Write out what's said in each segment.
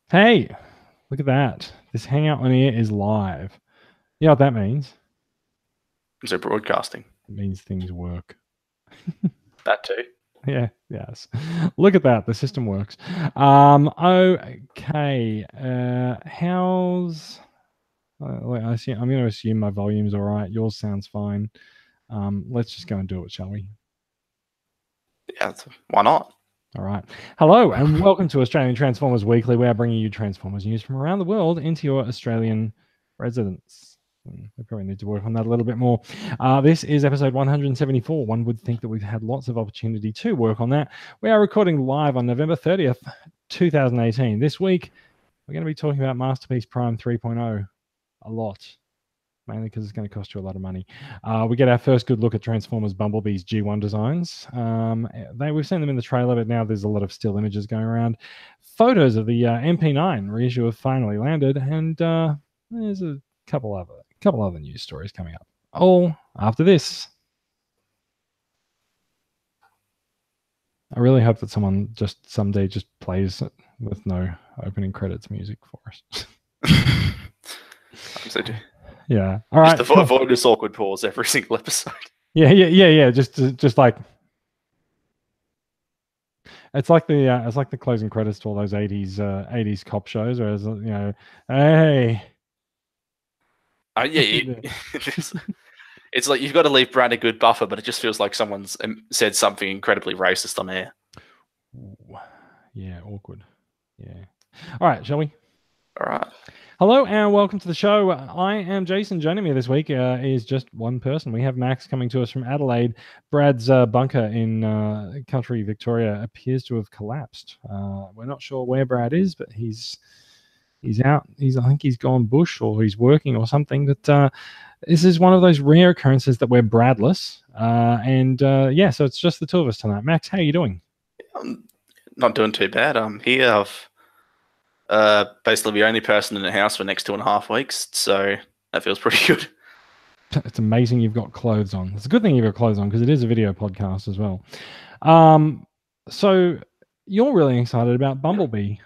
Hey, look at that. This Hangout on Air is live. You know what that means? So broadcasting. It means things work. That too. Yeah, yes. Look at that. The system works. Okay. How's... wait, I'm going to assume my volume's all right. Yours sounds fine. Let's just go and do it, shall we? Yeah, why not? All right. Hello, and welcome to Australian Transformers Weekly. We are bringing you Transformers news from around the world into your Australian residents. We probably need to work on that a little bit more. This is episode 174. One would think that we've had lots of opportunity to work on that. We are recording live on November 30th, 2018. This week, we're going to be talking about Masterpiece Prime 3.0 a lot, mainly because it's going to cost you a lot of money. We get our first good look at Transformers Bumblebee's G1 designs. We've seen them in the trailer, but now there's a lot of still images going around. Photos of the MP9 reissue have finally landed, and there's a couple other news stories coming up. All after this. I really hope that someone just someday just plays it with no opening credits music for us. Yeah. All right. Just avoid this awkward pause every single episode. Yeah. Just like it's like the closing credits to all those 80s cop shows, where it's, hey. It's like you've got to leave Brad a good buffer, but it just feels like someone's said something incredibly racist on air. Yeah, awkward. Yeah. All right, shall we? All right. Hello and welcome to the show. I am Jason. Joining me this week is just one person. We have Max coming to us from Adelaide. Brad's bunker in country Victoria appears to have collapsed. We're not sure where Brad is, but he's out. I think he's gone bush or he's working or something. But this is one of those rare occurrences that we're Bradless. So it's just the two of us tonight. Max, how are you doing? I'm not doing too bad. I'm here. I've basically the only person in the house for the next 2.5 weeks, so that feels pretty good. It's amazing you've got clothes on. It's a good thing you've got clothes on because it is a video podcast as well. So you're really excited about Bumblebee.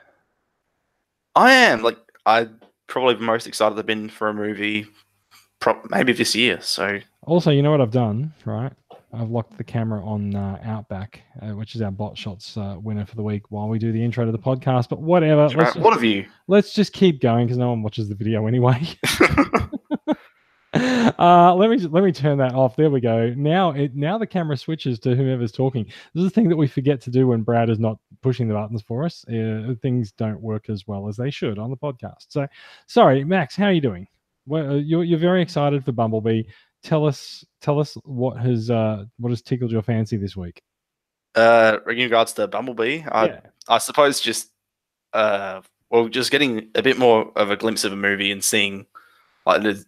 I am. I'm probably the most excited I've been for a movie maybe this year. So also, you know what I've done, right? I've locked the camera on Outback, which is our bot shots winner for the week, while we do the intro to the podcast. But whatever. What have you? Let's just keep going because no one watches the video anyway. Let me turn that off. There we go. Now the camera switches to whoever's talking. This is the thing that we forget to do when Brad is not pushing the buttons for us. Things don't work as well as they should on the podcast. So, sorry, Max, how are you doing? Well, you're very excited for Bumblebee. Tell us what has tickled your fancy this week. In regards to Bumblebee, I suppose just getting a bit more of a glimpse of a movie and seeing like the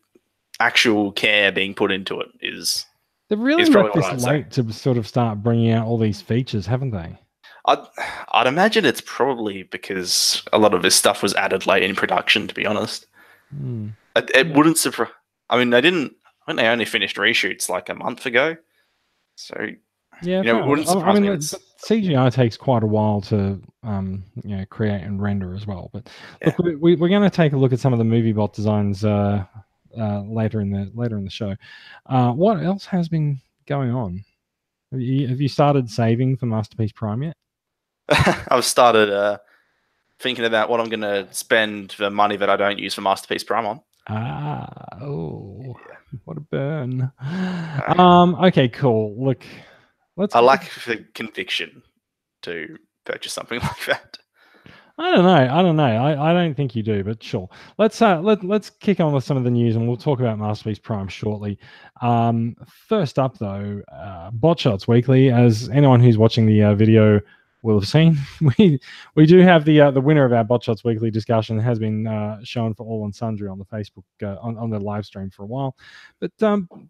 actual care being put into it is. They've really worked this late to sort of start bringing out all these features, haven't they? I'd imagine it's probably because a lot of this stuff was added late in production. To be honest, it wouldn't surprise. I mean, they only finished reshoots like a month ago, so yeah, it wouldn't surprise me. CGI takes quite a while to create and render as well. But look, we're going to take a look at some of the movie bot designs later in the show. What else has been going on? Have you started saving for Masterpiece Prime yet? I've started thinking about what I'm going to spend the money that I don't use for Masterpiece Prime on. What a burn. Okay, cool. Look, I lack the conviction to purchase something like that. I don't know. I don't think you do, but sure. Let's kick on with some of the news, and we'll talk about Masterpiece Prime shortly. First up, though, Bot Shots Weekly. As anyone who's watching the video will have seen, we do have the winner of our Bot Shots Weekly discussion has been shown for all and sundry on the Facebook on the live stream for a while. But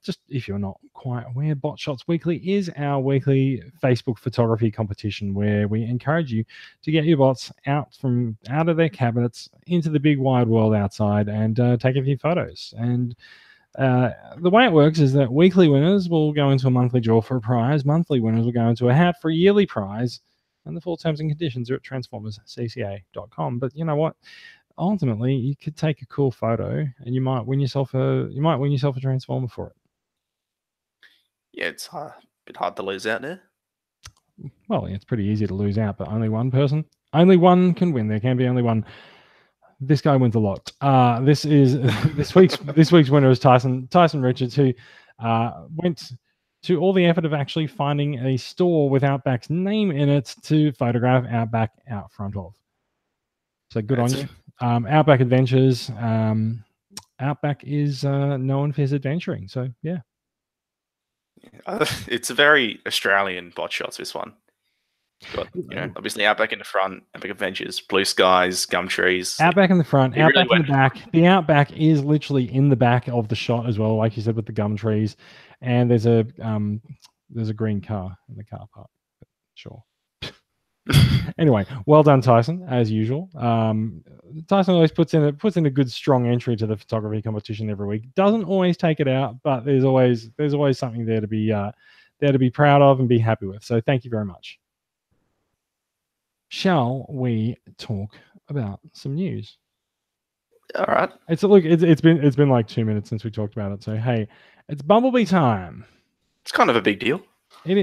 just if you're not quite aware, Bot Shots Weekly is our weekly Facebook photography competition where we encourage you to get your bots out of their cabinets into the big wide world outside and take a few photos. And the way it works is that weekly winners will go into a monthly draw for a prize. Monthly winners will go into a hat for a yearly prize. And the full terms and conditions are at transformerscca.com. But you know what? Ultimately, you could take a cool photo, and you might win yourself a Transformer for it. Yeah, it's a bit hard to lose out there. Well, it's pretty easy to lose out, but only one can win. There can be only one. This guy wins a lot. This week's winner is Tyson Richards, who went to all the effort of actually finding a store with Outback's name in it to photograph Outback out front of. So good on you. Outback Adventures. Outback is known for his adventuring. So yeah. It's a very Australian bot shots, this one. Got, obviously Outback in the front, Outback Adventures, blue skies, gum trees. Outback in the front, Outback in the back. The Outback is literally in the back of the shot as well, like you said, with the gum trees. And there's a green car in the car park. Sure. Anyway, well done, Tyson, as usual. Tyson always puts in a good, strong entry to the photography competition every week. Doesn't always take it out, but there's always something there to be proud of and be happy with. So thank you very much. Shall we talk about some news? All right. It's been like 2 minutes since we talked about it. So hey, it's Bumblebee time. It's kind of a big deal. It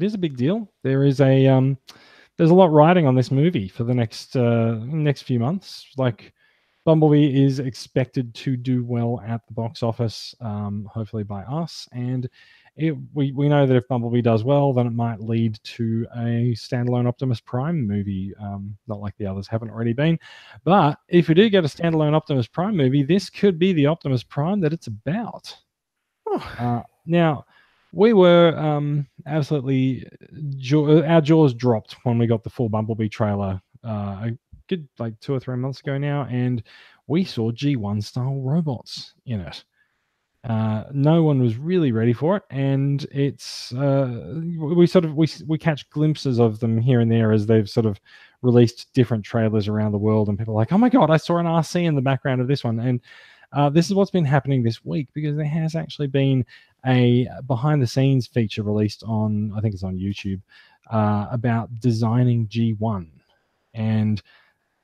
is a big deal. There's a lot riding on this movie for the next few months. Like, Bumblebee is expected to do well at the box office, hopefully by us. And we know that if Bumblebee does well, then it might lead to a standalone Optimus Prime movie, not like the others haven't already been. But if we do get a standalone Optimus Prime movie, this could be the Optimus Prime that it's about. Now, we were absolutely our jaws dropped when we got the full Bumblebee trailer a good 2 or 3 months ago now, and we saw G1 style robots in it. No one was really ready for it, and it's we catch glimpses of them here and there as they've sort of released different trailers around the world, and people are like, oh my god, I saw an RC in the background of this one. And this is what's been happening this week, because there has actually been a behind the scenes feature released on, I think it's on YouTube, about designing G1. And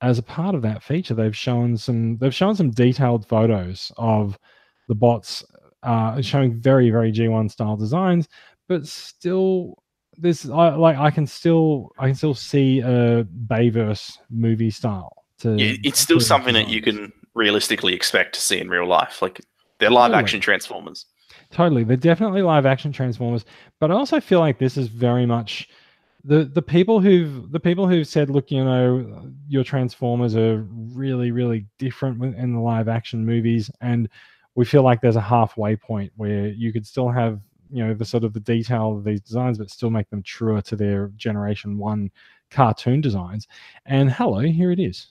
as a part of that feature, they've shown some detailed photos of the bots, showing very, very G1 style designs, but still I can still see a Bayverse movie style. It's still something that you can realistically expect to see in real life. Like, they're live action Transformers. Totally, they're definitely live action Transformers. But I also feel like this is very much the people who've said, look, your Transformers are really, really different in the live action movies, and we feel like there's a halfway point where you could still have the sort of the detail of these designs, but still make them truer to their Generation 1 cartoon designs. And hello, here it is.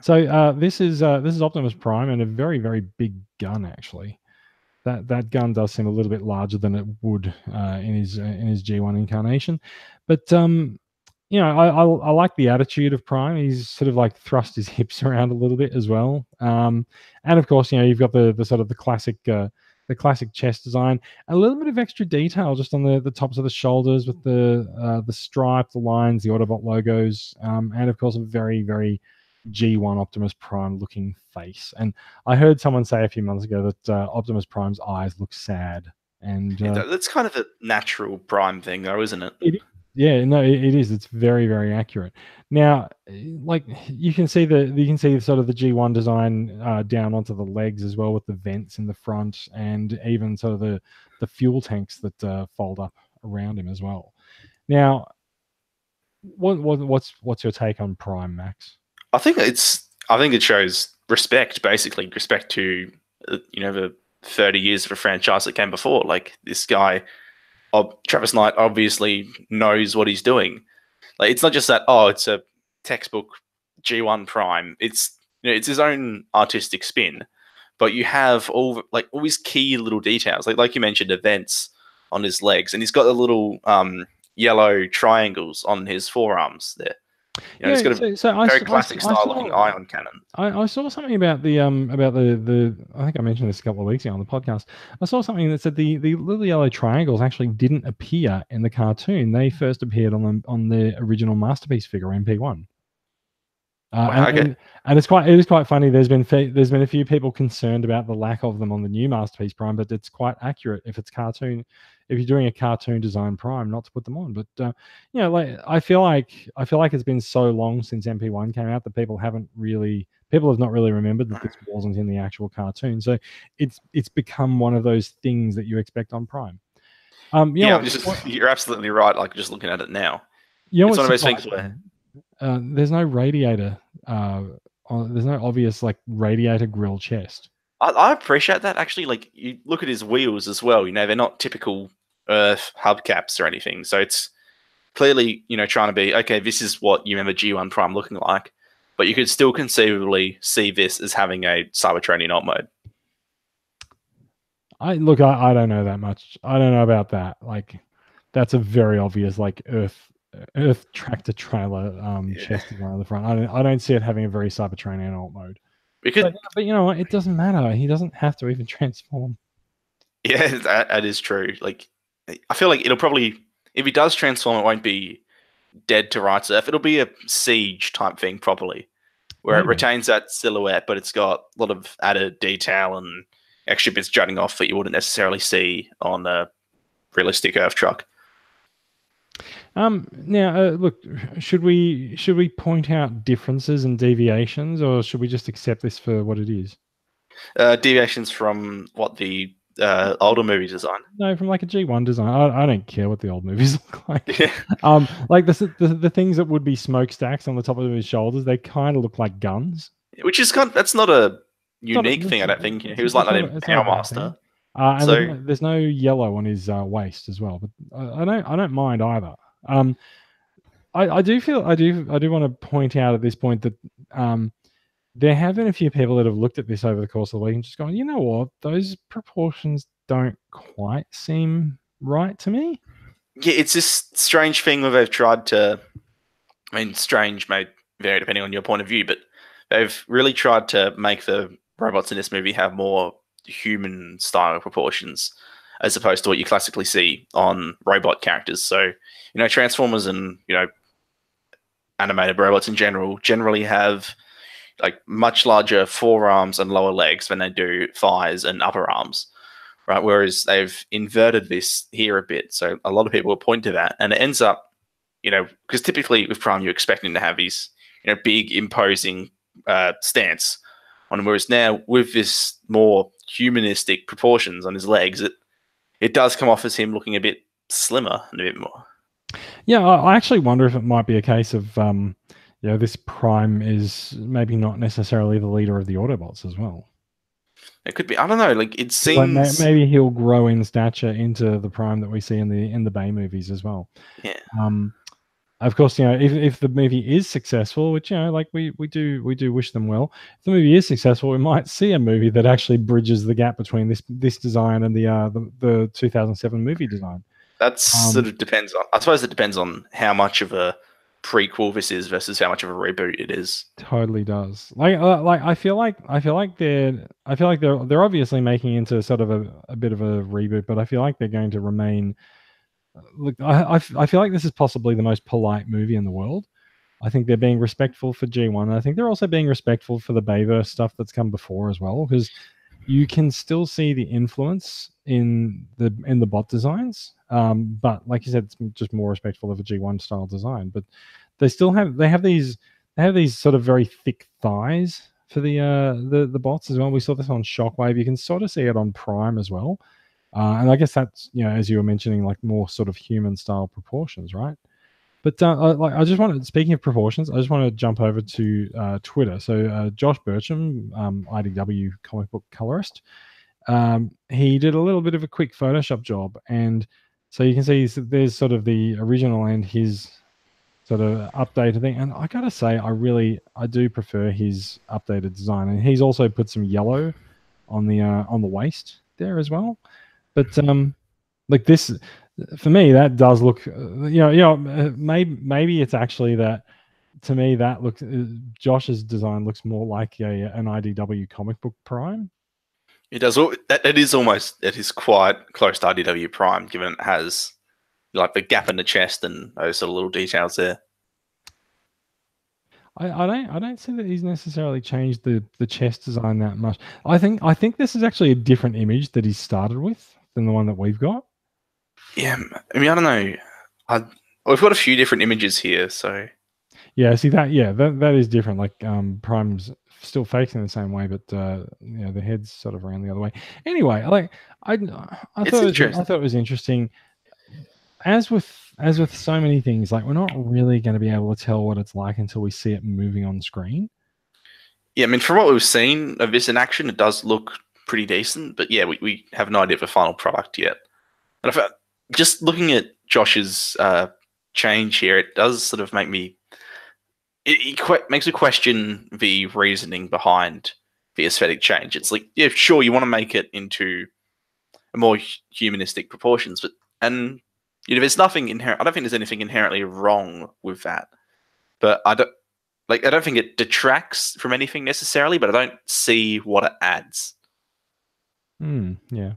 So this is Optimus Prime, and a very, very big gun, actually. That gun does seem a little bit larger than it would in his G1 incarnation, but I like the attitude of Prime. He's sort of thrust his hips around a little bit as well, and of course you've got the sort of the classic chest design, a little bit of extra detail just on the tops of the shoulders with the stripe, the lines, the Autobot logos, and of course a very, very G1 Optimus Prime looking face. And I heard someone say a few months ago that Optimus Prime's eyes look sad, and that's kind of a natural Prime thing, though, isn't it? It is. It's very, very accurate. Now, you can see sort of the G1 design down onto the legs as well, with the vents in the front, and even sort of the fuel tanks that fold up around him as well. Now, what's your take on Prime, Max? I think it shows respect, basically respect to the 30 years of a franchise that came before. Like, this guy, Travis Knight, obviously knows what he's doing. Like, it's not just that it's a textbook G1 Prime. It's it's his own artistic spin, but you have all these key little details, like you mentioned, the vents on his legs, and he's got the little yellow triangles on his forearms there. You know, it's got a very classic style looking ion cannon. I saw something about the I think I mentioned this a couple of weeks ago on the podcast. I saw something that said the little yellow triangles actually didn't appear in the cartoon. They first appeared on the original Masterpiece figure MP1. And it is quite funny. There's been a few people concerned about the lack of them on the new Masterpiece Prime, but it's quite accurate if you're doing a cartoon design Prime, not to put them on. But like I feel like it's been so long since MP1 came out that people have not really remembered that this wasn't in the actual cartoon. So it's become one of those things that you expect on Prime. You're absolutely right. Like just looking at it now, it's one of those things where. There's no radiator. There's no obvious like radiator grill chest. I appreciate that actually. Like you look at his wheels as well. You know, they're not typical Earth hubcaps or anything. So it's clearly trying to be okay. This is what you remember G1 Prime looking like, but you could still conceivably see this as having a Cybertronian alt mode. I don't know that much. I don't know about that. Like that's a very obvious like Earth tractor trailer chest design on the front. I don't see it having a very Cybertronian alt mode. But you know what? It doesn't matter. He doesn't have to even transform. Yeah, that is true. Like, I feel like it'll probably, if he does transform, it won't be dead to rights Earth. It'll be a siege type thing, properly, where it retains that silhouette, but it's got a lot of added detail and extra bits jutting off that you wouldn't necessarily see on a realistic Earth truck. Now, look, should we point out differences and deviations, or should we just accept this for what it is? Deviations from what the older movie design? No, from like a G1 design. I don't care what the old movies look like. Yeah. Like the things that would be smokestacks on the top of his shoulders, they kind of look like guns. Which is that's not a unique thing, I don't think. He was like that in Power Master. And there's no yellow on his waist as well, but I don't mind either. I do want to point out at this point that there have been a few people that have looked at this over the course of the week and just gone, you know what, those proportions don't quite seem right to me. Yeah, it's this strange thing where they've tried to, I mean, strange may vary depending on your point of view, but they've really tried to make the robots in this movie have more human style proportions as opposed to what you classically see on robot characters. So, Transformers and, animated robots in generally have like much larger forearms and lower legs than they do thighs and upper arms, right? Whereas they've inverted this here a bit. So a lot of people will point to that, and it ends up, because typically with Prime, you're expecting to have these, big imposing stance on him. Whereas now with this more humanistic proportions on his legs, it does come off as him looking a bit slimmer and a bit more. Yeah, I actually wonder if it might be a case of, this Prime is maybe not necessarily the leader of the Autobots as well. It could be. I don't know. Like it seems like maybe he'll grow in stature into the Prime that we see in the Bay movies as well. Yeah. Of course, if the movie is successful, which we do wish them well. If the movie is successful, we might see a movie that actually bridges the gap between this design and the 2007 movie design. That sort of depends on. I suppose it depends on how much of a prequel this is versus how much of a reboot it is. Totally does. I feel like they're obviously making into sort of a bit of a reboot, but I feel like they're going to remain. Look, I feel like this is possibly the most polite movie in the world. I think they're being respectful for G1. And I think they're also being respectful for the Bayverse stuff that's come before as well, because you can still see the influence in the bot designs. But like you said, it's just more respectful of a G1 style design. But they still have these sort of very thick thighs for the bots as well. We saw this on Shockwave. You can sort of see it on Prime as well. And I guess that's, as you were mentioning, like more sort of human style proportions, right? But I just want to, speaking of proportions, I just want to jump over to Twitter. So Josh Burcham, IDW comic book colorist, he did a little bit of a quick Photoshop job, and so you can see there's sort of the original and his sort of updated thing. And I gotta say, I do prefer his updated design, and he's also put some yellow on the waist there as well. But like this, for me, that does look, maybe it's actually that to me, that looks Josh's design looks more like an IDW comic book Prime. It does. It is quite close to IDW Prime, given it has like the gap in the chest and those sort of little details there. I don't see that he's necessarily changed the chest design that much. I think this is actually a different image that he started with than the one that we've got. Yeah, I mean, I don't know. We've got a few different images here, so yeah. See that? Yeah, that is different. Like Prime's still facing the same way, but the head's sort of around the other way. Anyway, like I thought it was interesting. As with so many things, like we're not really going to be able to tell what it's like until we see it moving on screen. Yeah, I mean, from what we've seen of this in action, it does look pretty decent. But yeah, we have no idea of the final product yet. And just looking at Josh's change here, it does sort of make me. It makes me question the reasoning behind the aesthetic change. It's like, yeah, sure, you want to make it into a more humanistic proportions, but there's nothing inherent. I don't think there's anything inherently wrong with that. But I don't think it detracts from anything necessarily, but I don't see what it adds. Yeah.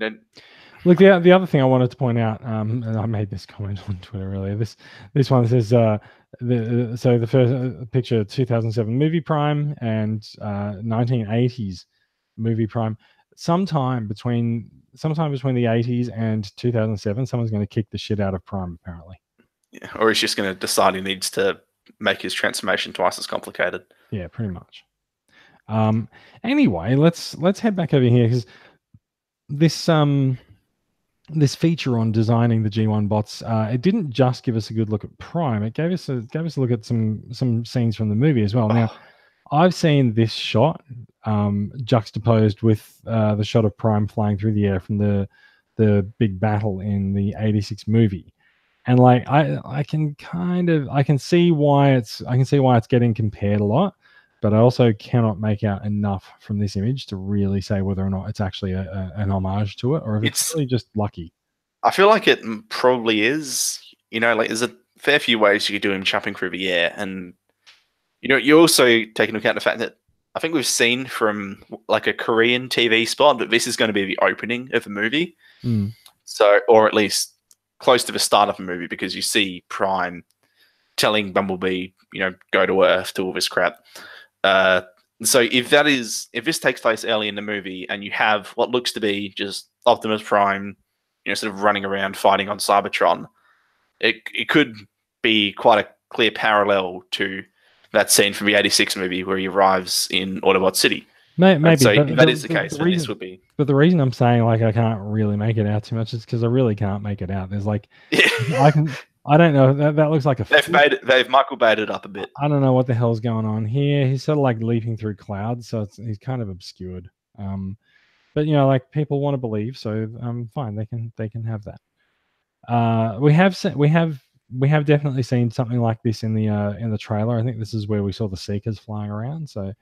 Look, the other thing I wanted to point out, and I made this comment on Twitter earlier. This one says the first picture, 2007 movie Prime and 1980s movie Prime. Sometime between the 80s and 2007, someone's going to kick the shit out of Prime, apparently. Yeah, or he's just going to decide he needs to make his transformation twice as complicated. Yeah, pretty much. Anyway, let's head back over here because this feature on designing the G1 bots, it didn't just give us a good look at Prime. It gave us a look at some scenes from the movie as well. Now, I've seen this shot juxtaposed with the shot of Prime flying through the air from the big battle in the '86 movie, and like I can see why it's getting compared a lot, but I also cannot make out enough from this image to really say whether or not it's actually an homage to it or if it's really just lucky. I feel like it probably is. Like there's a fair few ways you could do him jumping through the air, and you also take into account the fact that I think we've seen from like a Korean TV spot that this is going to be the opening of the movie. So, or at least close to the start of the movie, because you see Prime telling Bumblebee, go to Earth, to all this crap. So if this takes place early in the movie and you have what looks to be just Optimus Prime, sort of running around fighting on Cybertron, it could be quite a clear parallel to that scene from the '86 movie where he arrives in Autobot City. Maybe. So if that is the case, then this would be. But the reason I'm saying like I can't really make it out too much is because I really can't make it out. There's like, I don't know. That looks like they've Michael Bayed it up a bit. I don't know what the hell's going on here. He's sort of like leaping through clouds, so he's kind of obscured. But like people want to believe, so fine. They can have that. We have definitely seen something like this in the trailer. I think this is where we saw the Seekers flying around. So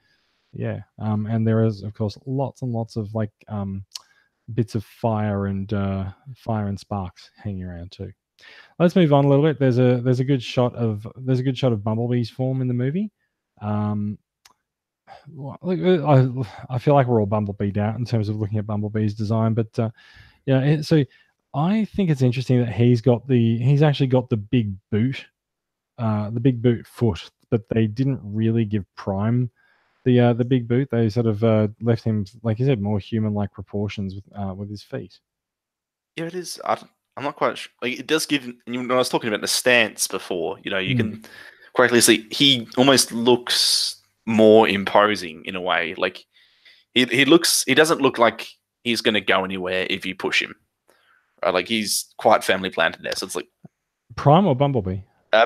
yeah, and there is of course lots and lots of like bits of fire and sparks hanging around too. Let's move on a little bit. There's a good shot of Bumblebee's form in the movie. I feel like we're all Bumblebee'd out in terms of looking at Bumblebee's design, but so I think it's interesting that he's actually got the big boot foot, but they didn't really give Prime the big boot. They sort of left him, like you said, more human-like proportions with his feet. Yeah, it is. I'm not quite sure. Like, it does give. When I was talking about the stance before, you can correctly see he almost looks more imposing in a way. Like he doesn't look like he's going to go anywhere if you push him. Right? Like he's quite firmly planted there. So it's like Prime or Bumblebee.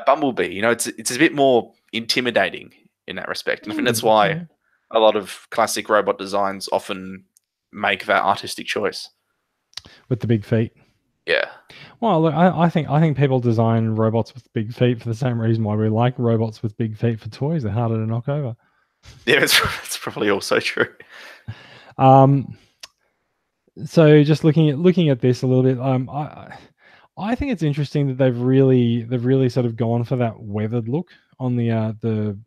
Bumblebee. It's a bit more intimidating in that respect, and I think that's why a lot of classic robot designs often make that artistic choice with the big feet. Yeah. Well, look, I think people design robots with big feet for the same reason why we like robots with big feet for toys. They're harder to knock over. Yeah, it's probably also true. So just looking at this a little bit, I think it's interesting that they've really sort of gone for that weathered look on the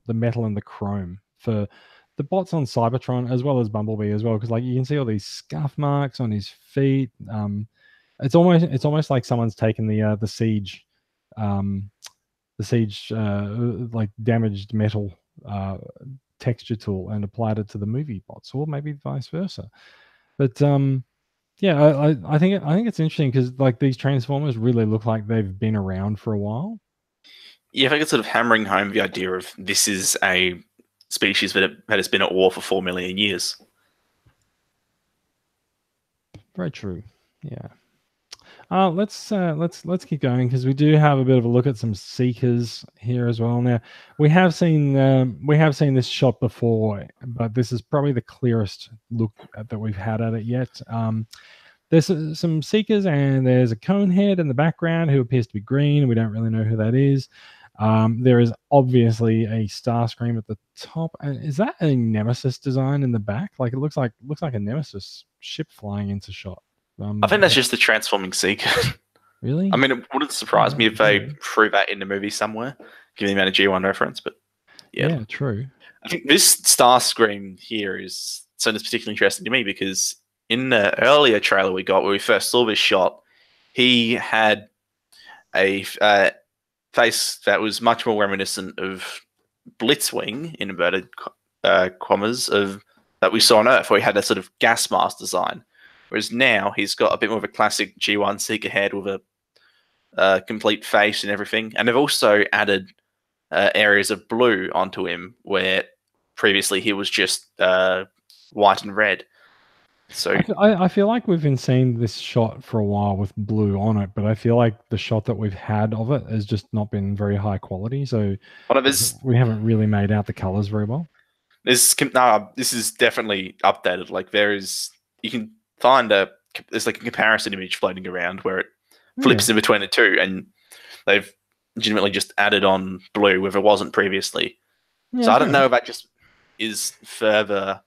metal and the chrome for the bots on Cybertron as well as Bumblebee as well, because like you can see all these scuff marks on his feet. It's almost like someone's taken the siege like damaged metal texture tool and applied it to the movie bots, or maybe vice versa. But yeah, I think it's interesting because like these Transformers really look like they've been around for a while. Yeah, I think it's sort of hammering home the idea of this is a species that has been at war for 4 million years. Very true. Yeah. Let's keep going because we do have a bit of a look at some Seekers here as well. Now we have seen this shot before, but this is probably the clearest look that we've had at it yet. There's some Seekers and there's a Conehead in the background who appears to be green. We don't really know who that is. There is obviously a Starscream at the top, and is that a Nemesis design in the back? Like it looks like a Nemesis ship flying into shot. I think that's just the transforming Seeker. Really? I mean, it wouldn't surprise me if they threw that in the movie somewhere, given the amount of G1 reference. But yeah, true. I think this Starscream here is something that's particularly interesting to me because in the earlier trailer we got where we first saw this shot, he had a face that was much more reminiscent of Blitzwing, in inverted commas, of that we saw on Earth, where he had that sort of gas mask design. Whereas now he's got a bit more of a classic G1 Seeker head with a complete face and everything. And they've also added areas of blue onto him, where previously he was just white and red. So I feel like we've been seeing this shot for a while with blue on it, but I feel like the shot that we've had of it has just not been very high quality. So we haven't really made out the colors very well. This is definitely updated. Like you can find there's like a comparison image floating around where it flips in between the two, and they've legitimately just added on blue where it wasn't previously. So I don't know if that just is further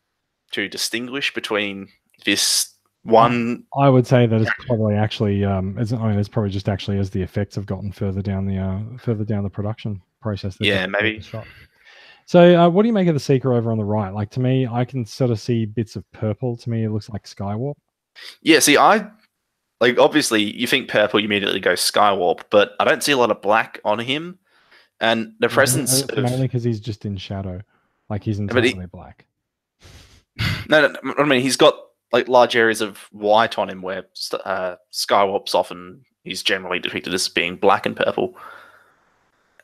to distinguish between this one. I would say that it's probably actually it's probably just actually as the effects have gotten further down the production process. Yeah, maybe. So what do you make of the Seeker over on the right? Like, to me, I can sort of see bits of purple. To me, it looks like Skywarp. Yeah, see, obviously you think purple, you immediately go Skywarp, but I don't see a lot of black on him. And the presence of... Mainly because he's just in shadow. Like, he's entirely black. No, I mean, he's got like large areas of white on him where Skywarp's often, he's generally depicted as being black and purple.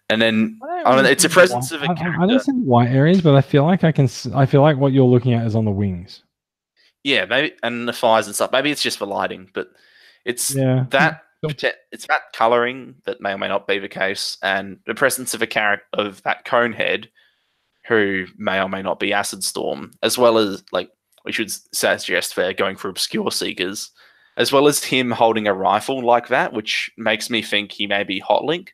And then it's a presence of a character. I don't see white areas, but I feel like what you're looking at is on the wings. Yeah, maybe, and the fires and stuff. Maybe it's just for lighting, but it's that coloring that may or may not be the case, and the presence of a character of that Conehead, who may or may not be Acid Storm, as well as, like, we should suggest they're going for obscure Seekers, as well as him holding a rifle like that, which makes me think he may be Hotlink.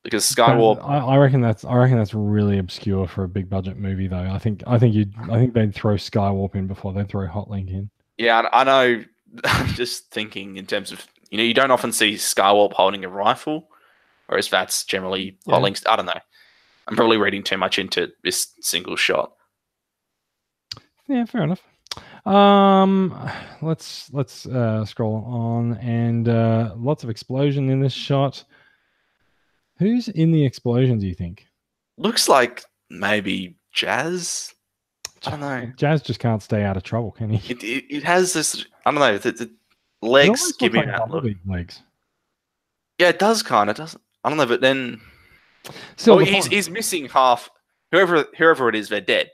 Because Skywarp, I reckon that's really obscure for a big budget movie, though. I think they'd throw Skywarp in before they'd throw Hotlink in. Yeah, I know. I'm just thinking in terms of, you don't often see Skywarp holding a rifle, whereas that's generally Hotlink's. I don't know. I'm probably reading too much into this single shot. Yeah, fair enough. Let's scroll on, and lots of explosion in this shot. Who's in the explosion, do you think? Looks like maybe Jazz. I don't know. Jazz just can't stay out of trouble, can he? It has this, I don't know, the legs give me that look. Legs. Yeah, it does kind of, doesn't. I don't know, but then still, he's missing half. Whoever it is, they're dead.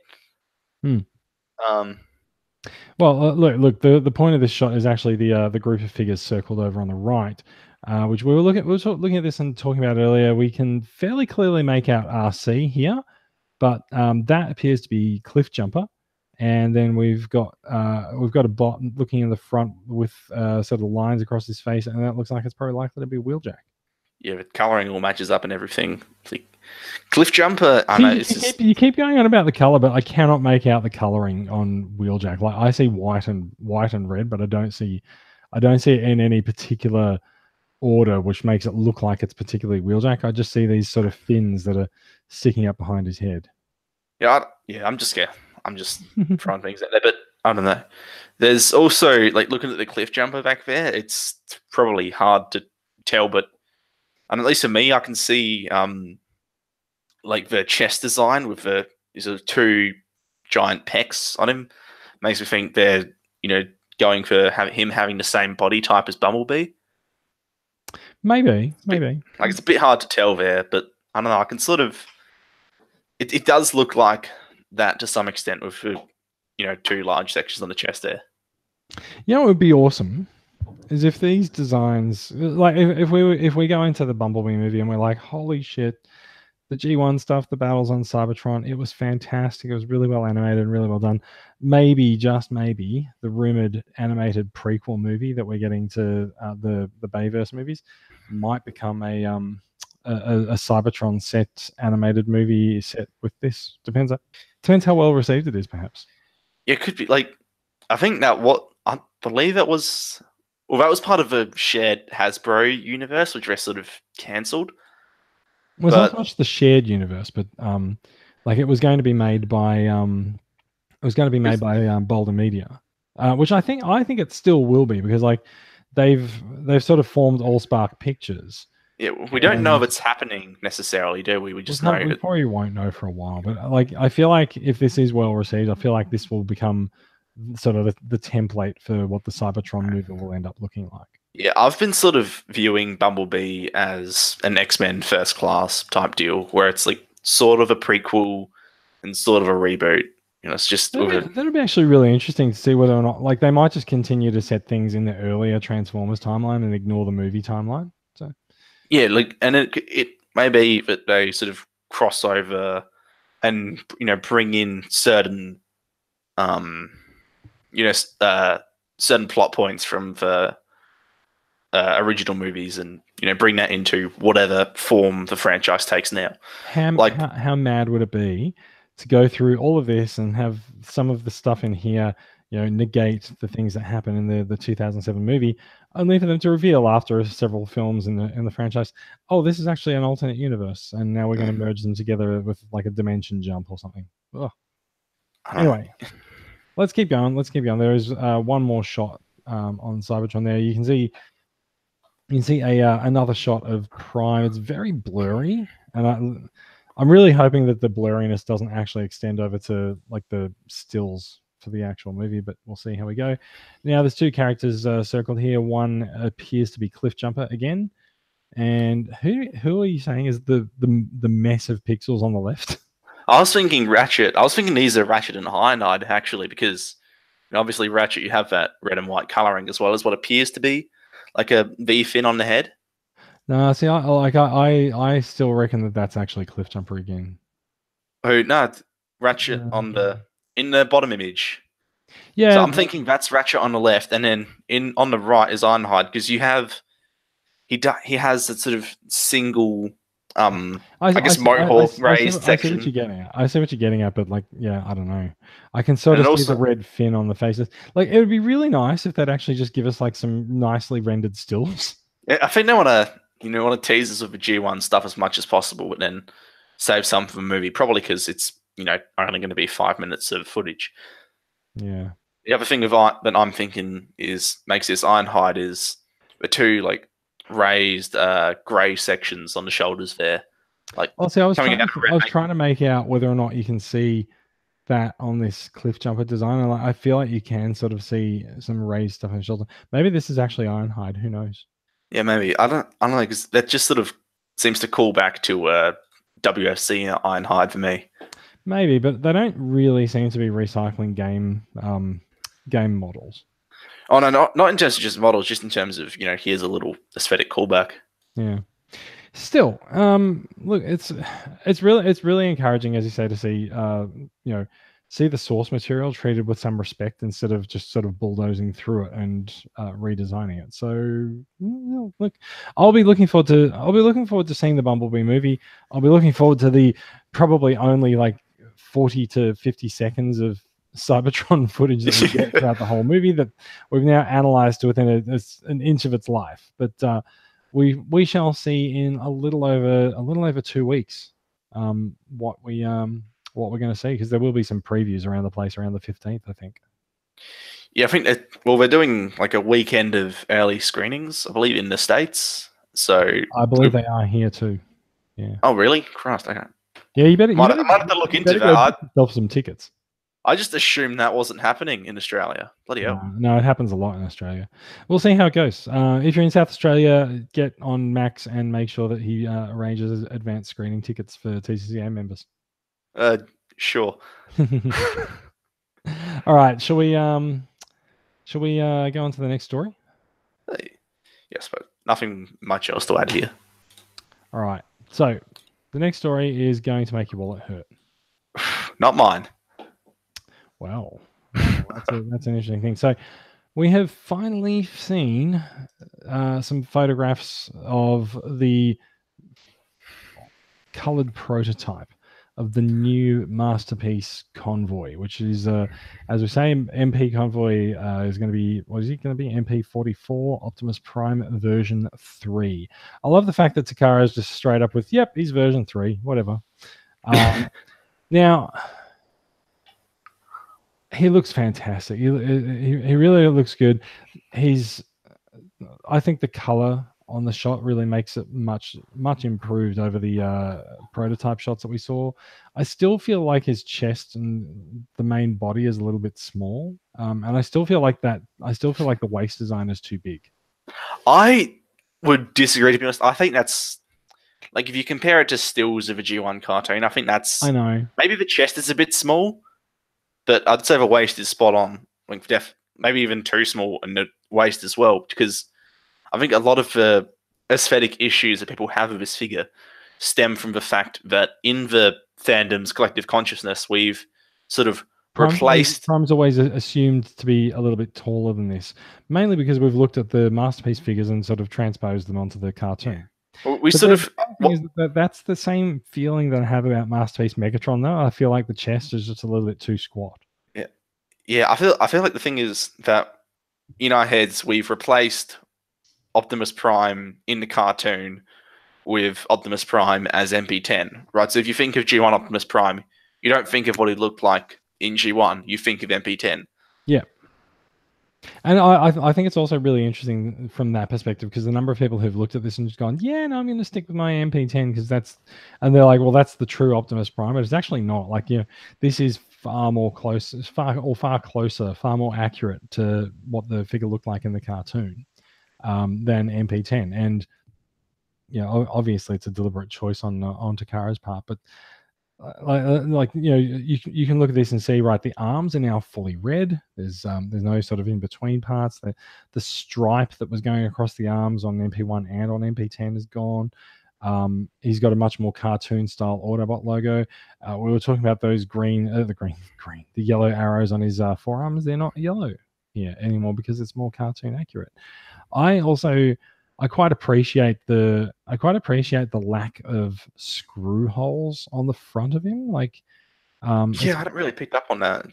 Well, look. The point of this shot is actually the group of figures circled over on the right, which we were looking at this and talking about earlier. We can fairly clearly make out RC here, but that appears to be Cliffjumper, and then we've got a bot looking in the front with sort of lines across his face, and that looks like it's probably likely to be Wheeljack. Yeah, the colouring all matches up and everything. Cliffjumper, I know. You keep going on about the colour, but I cannot make out the colouring on Wheeljack. Like, I see white and red, but I don't see it in any particular order, which makes it look like it's particularly Wheeljack. I just see these sort of fins that are sticking up behind his head. Yeah, I'm just scared. I'm just throwing things out there, but I don't know. There's also like looking at the cliff jumper back there. It's probably hard to tell, but and at least for me, I can see like the chest design with the two giant pecs on him. Makes me think they're going for him having the same body type as Bumblebee. Maybe. It's a bit hard to tell there, but I don't know. I can sort of. It does look like that to some extent with two large sections on the chest there. You know what would be awesome is if these designs, like if we go into the Bumblebee movie and we're like, holy shit, the G1 stuff, the battles on Cybertron, it was fantastic. It was really well animated and really well done. Maybe, just maybe, the rumored animated prequel movie that we're getting to the Bayverse movies might become a Cybertron set animated movie set with this. Depends how well received it is, perhaps. Yeah, it could be like I think that what I believe that was part of a shared Hasbro universe, which was sort of cancelled. Well, it's not so much the shared universe, but like it was going to be made by Boulder Media, which I think it still will be, because like they've sort of formed Allspark Pictures. Yeah, we don't know if it's happening necessarily, do we? We just know. We probably won't know for a while, but like I feel like if this is well received, I feel like this will become sort of the template for what the Cybertron movie will end up looking like. Yeah, I've been sort of viewing Bumblebee as an X-Men First Class type deal, where it's like sort of a prequel and sort of a reboot. It's just that'd be actually really interesting to see whether or not like they might just continue to set things in the earlier Transformers timeline and ignore the movie timeline. So yeah, like, and it may be that they sort of cross over and bring in certain certain plot points from the original movies and bring that into whatever form the franchise takes now. How mad would it be to go through all of this and have some of the stuff in here negate the things that happen in the 2007 movie, only for them to reveal after several films in the franchise, oh, this is actually an alternate universe, and now we're going to merge them together with like a dimension jump or something. Ugh. Anyway, let's keep going. There is one more shot on Cybertron there. You can see another shot of Prime. It's very blurry, and I'm really hoping that the blurriness doesn't actually extend over to like the stills for the actual movie, but we'll see how we go. Now, there's two characters circled here. One appears to be Cliffjumper again, and who are you saying is the mess of pixels on the left? I was thinking Ratchet. I was thinking these are Ratchet and Ironhide, actually, because obviously Ratchet, you have that red and white coloring as well as what appears to be like a V fin on the head. No, see, I still reckon that's actually Cliffjumper again. Oh no, Ratchet in the bottom image. Yeah, so I'm thinking that's Ratchet on the left, and then on the right is Ironhide, because he has that sort of single I guess Mohawk raised section. I see what you're getting at, but like, yeah, I don't know. I can sort of see the red fin on the faces. Like, it would be really nice if they'd actually just give us like some nicely rendered stills. Yeah, I think they want to tease us with the G1 stuff as much as possible, but then save some for the movie. Probably because it's only going to be 5 minutes of footage. Yeah. The other thing that I'm thinking makes this Ironhide is the two like raised grey sections on the shoulders there. Like, I was trying to make out whether or not you can see that on this Cliffjumper design, and I feel like you can sort of see some raised stuff on the shoulder. Maybe this is actually Ironhide. Who knows? Yeah, maybe. I don't know, because that just sort of seems to call back to WFC Ironhide for me. Maybe, but they don't really seem to be recycling game models. Oh no, not in terms of just models, just in terms of here's a little aesthetic callback. Yeah. Still, look, it's really encouraging, as you say, to see see the source material treated with some respect instead of just sort of bulldozing through it and redesigning it. So look, I'll be looking forward to seeing the Bumblebee movie. I'll be looking forward to the probably only like 40 to 50 seconds of Cybertron footage that we get throughout the whole movie that we've now analyzed to within an inch of its life. But we shall see in a little over 2 weeks what we're going to see, because there will be some previews around the place around the 15th, I think. Yeah, I think that, well, they're doing like a weekend of early screenings, I believe, in the States. So I believe they are here too. Yeah. Oh, really? Christ, okay. Yeah, you better I might have to look into go that. book yourself some tickets. I just assumed that wasn't happening in Australia. Bloody hell. No, it happens a lot in Australia. We'll see how it goes. If you're in South Australia, get on Max and make sure that he arranges advanced screening tickets for TCCA members. Sure. All right, shall we go on to the next story? Yes, but nothing much else to add here. All right. So the next story is going to make your wallet hurt. Not mine. Wow. That's an interesting thing. So we have finally seen some photographs of the colored prototype of the new Masterpiece Convoy, which is, as we say, MP Convoy is going to be, what is it going to be? MP44 Optimus Prime version 3. I love the fact that Takara is just straight up with, yep, he's version 3, whatever. Now, he looks fantastic. He really looks good. I think the color on the shot really makes it much improved over the prototype shots that we saw. I still feel like his chest and the main body is a little bit small, and I still feel like the waist design is too big. I would disagree, to be honest. I think that's, like, if you compare it to stills of a G1 cartoon, I think that's, I know, maybe the chest is a bit small, but I'd say the waist is spot on. Like, maybe even too small, and the waist as well, because I think a lot of the aesthetic issues that people have with this figure stem from the fact that in the fandom's collective consciousness, we've sort of replaced... Prime's always assumed to be a little bit taller than this, mainly because we've looked at the Masterpiece figures and sort of transposed them onto the cartoon. Well, that's the same feeling that I have about Masterpiece Megatron, though. I feel like the chest is just a little bit too squat. Yeah, I feel like the thing is that in our heads, we've replaced Optimus Prime in the cartoon with Optimus Prime as MP10, right? So if you think of G1 Optimus Prime, you don't think of what he looked like in G1. You think of MP10. Yeah. And I think it's also really interesting from that perspective, because the number of people who've looked at this and just gone, yeah, no, I'm going to stick with my MP10 because that's, and they're like, well, that's the true Optimus Prime, but it's actually not. Like, you know, this is far more close, far closer, far more accurate to what the figure looked like in the cartoon than MP10. And you know, obviously it's a deliberate choice on Takara's part, but like you know, you can look at this and see, right, the arms are now fully red. There's no sort of in between parts. The stripe that was going across the arms on MP1 and on MP10 is gone. He's got a much more cartoon style Autobot logo. We were talking about those the yellow arrows on his forearms. They're not yellow here anymore because it's more cartoon accurate. I quite appreciate the lack of screw holes on the front of him. Like, I don't really pick up on that.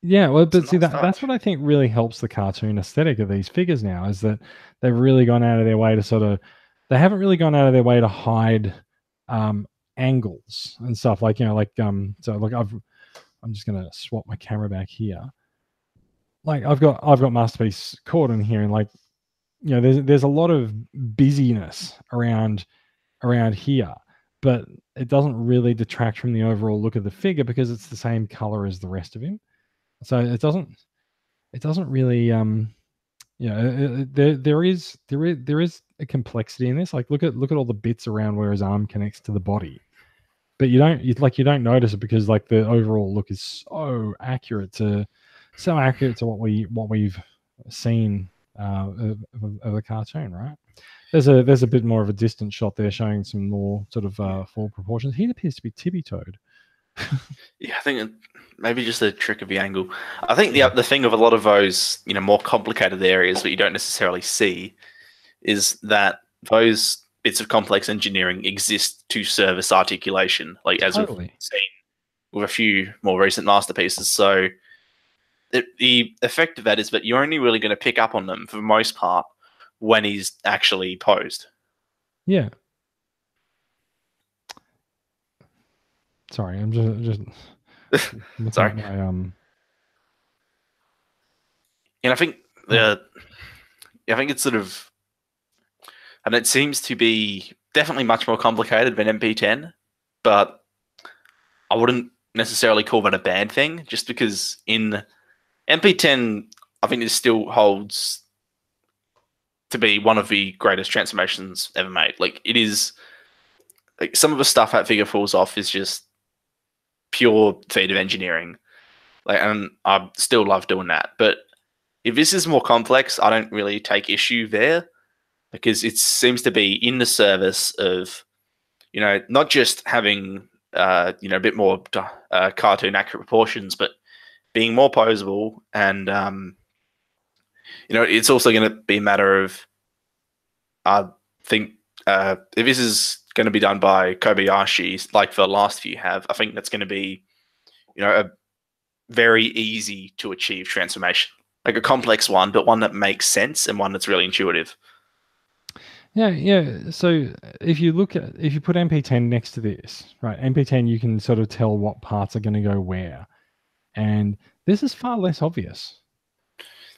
That's what I think really helps the cartoon aesthetic of these figures now, is that they've really gone out of their way to they haven't really gone out of their way to hide angles and stuff, like, you know, like so like I'm just gonna swap my camera back here. Like I've got Masterpiece Corden here, and like, you know, there's a lot of busyness around here, but it doesn't really detract from the overall look of the figure because it's the same color as the rest of him. So it doesn't really there is a complexity in this. Like look at all the bits around where his arm connects to the body, but you don't notice it because like the overall look is so accurate to what we've seen of the cartoon, right? There's a bit more of a distant shot there showing some more sort of full proportions. He appears to be tippy-toed. Yeah, I think maybe just a trick of the angle. I think the thing of a lot of those, you know, more complicated areas that you don't necessarily see is that those bits of complex engineering exist to service articulation, like as we've seen with a few more recent masterpieces. So the effect of that is that you're only really going to pick up on them for the most part when he's actually posed. Yeah. Sorry, I'm just looking Sorry. at my And I think I think it's sort of, and it seems to be definitely much more complicated than MP10, but I wouldn't necessarily call that a bad thing, just because in MP10, I think it still holds to be one of the greatest transformations ever made. Like, it is, like, some of the stuff that figure falls off is just pure feat of engineering. Like, and I still love doing that. But if this is more complex, I don't really take issue there, because it seems to be in the service of, not just having a bit more cartoon accurate proportions, but being more posable, and it's also going to be a matter of, I think, if this is going to be done by Kobayashi, like the last few have, I think that's going to be, a very easy to achieve transformation, like a complex one, but one that makes sense and one that's really intuitive. Yeah. So if you put MP10 next to this, right? MP10, you can sort of tell what parts are going to go where, and this is far less obvious.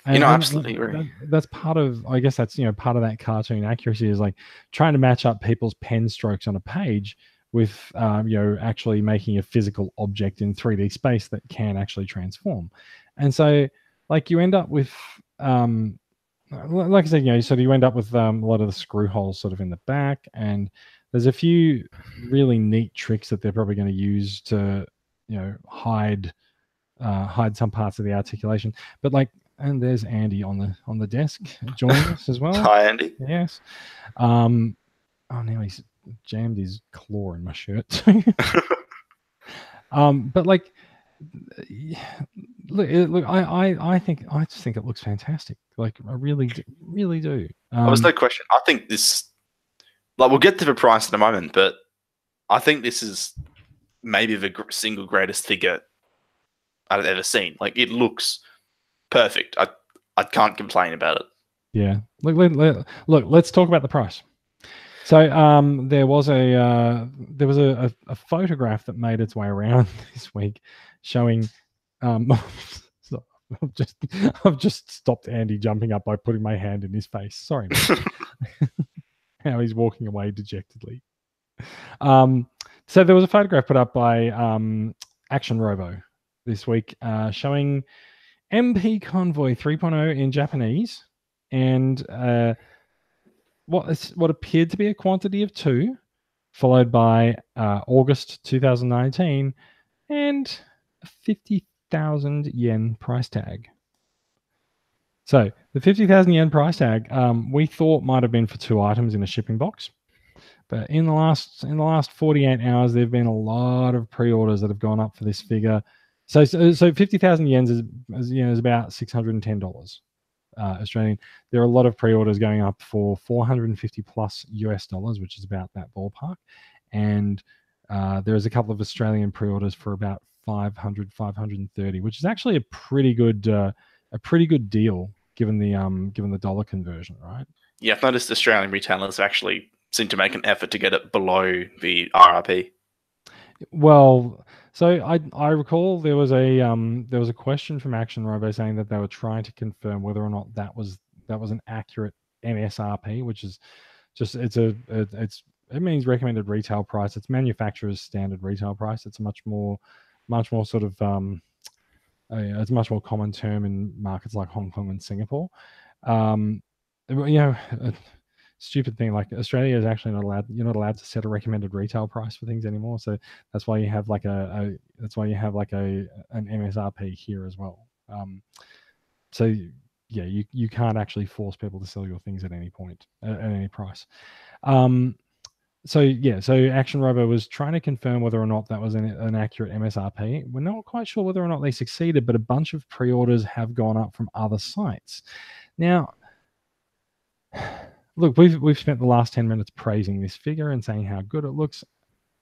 And, Absolutely agree. that's part of, I guess that's part of that cartoon accuracy, is like trying to match up people's pen strokes on a page with actually making a physical object in 3D space that can actually transform. And so like you end up with like I said, sort of you end up with a lot of the screw holes sort of in the back, and there's a few really neat tricks that they're probably going to use to hide some parts of the articulation. But like, and there's Andy on the desk joining us as well. Hi, Andy. Yes. Oh, now he's jammed his claw in my shirt. But like, look, I just think it looks fantastic. Like, I really do. There's no question. I think this, like, we'll get to the price in a moment, but I think this is maybe the single greatest figure I've ever seen. Like, it looks perfect. I can't complain about it. Yeah. Look, let's talk about the price. So there was a photograph that made its way around this week showing I've just stopped Andy jumping up by putting my hand in his face. Sorry, man. How he's walking away dejectedly. So there was a photograph put up by Action Robo this week showing MP Convoy 3.0 in Japanese, and what appeared to be a quantity of 2, followed by August 2019, and a 50,000 yen price tag. So the 50,000 yen price tag, we thought might have been for 2 items in a shipping box, but in the last 48 hours, there've been a lot of pre-orders that have gone up for this figure. So 50,000 yens is about $610 Australian. There are a lot of pre-orders going up for 450 plus US dollars, which is about that ballpark, and there's a couple of Australian pre-orders for about 500, 530, which is actually a pretty good deal given the dollar conversion, right? Yeah, I've noticed Australian retailers actually seem to make an effort to get it below the RRP. Well, so I recall there was a question from Action Robo saying that they were trying to confirm whether or not that was an accurate MSRP, which is just it means recommended retail price. It's manufacturer's standard retail price. It's a much more sort of it's a much more common term in markets like Hong Kong and Singapore. Stupid thing, like Australia is actually you're not allowed to set a recommended retail price for things anymore, so that's why you have like an MSRP here as well. So yeah, you can't actually force people to sell your things at any point at any price. So Action Robo was trying to confirm whether or not that was an accurate MSRP. We're not quite sure whether or not they succeeded, but a bunch of pre-orders have gone up from other sites. Now, look, we've spent the last 10 minutes praising this figure and saying how good it looks.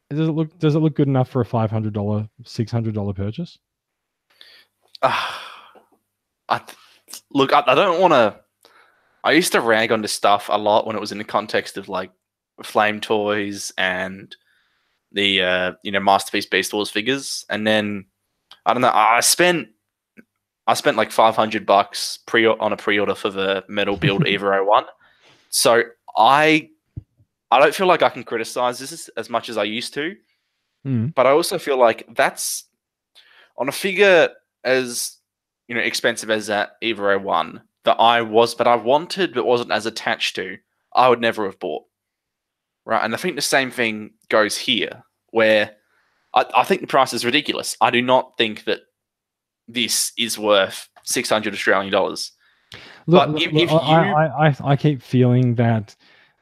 Does it look good enough for a $500, $600 purchase? Look, I don't want to. I used to rag on this stuff a lot when it was in the context of like Flame Toys and the Masterpiece Beast Wars figures, and then I don't know. I spent like $500 on a pre-order for the Metal Build Evo 01. So I don't feel like I can criticize this as much as I used to, but I also feel like that's on a figure as expensive as that Evo 01 that I wanted but wasn't as attached to. I would never have bought. Right, and I think the same thing goes here, where I think the price is ridiculous. I do not think that this is worth 600 Australian dollars. But if you, I keep feeling that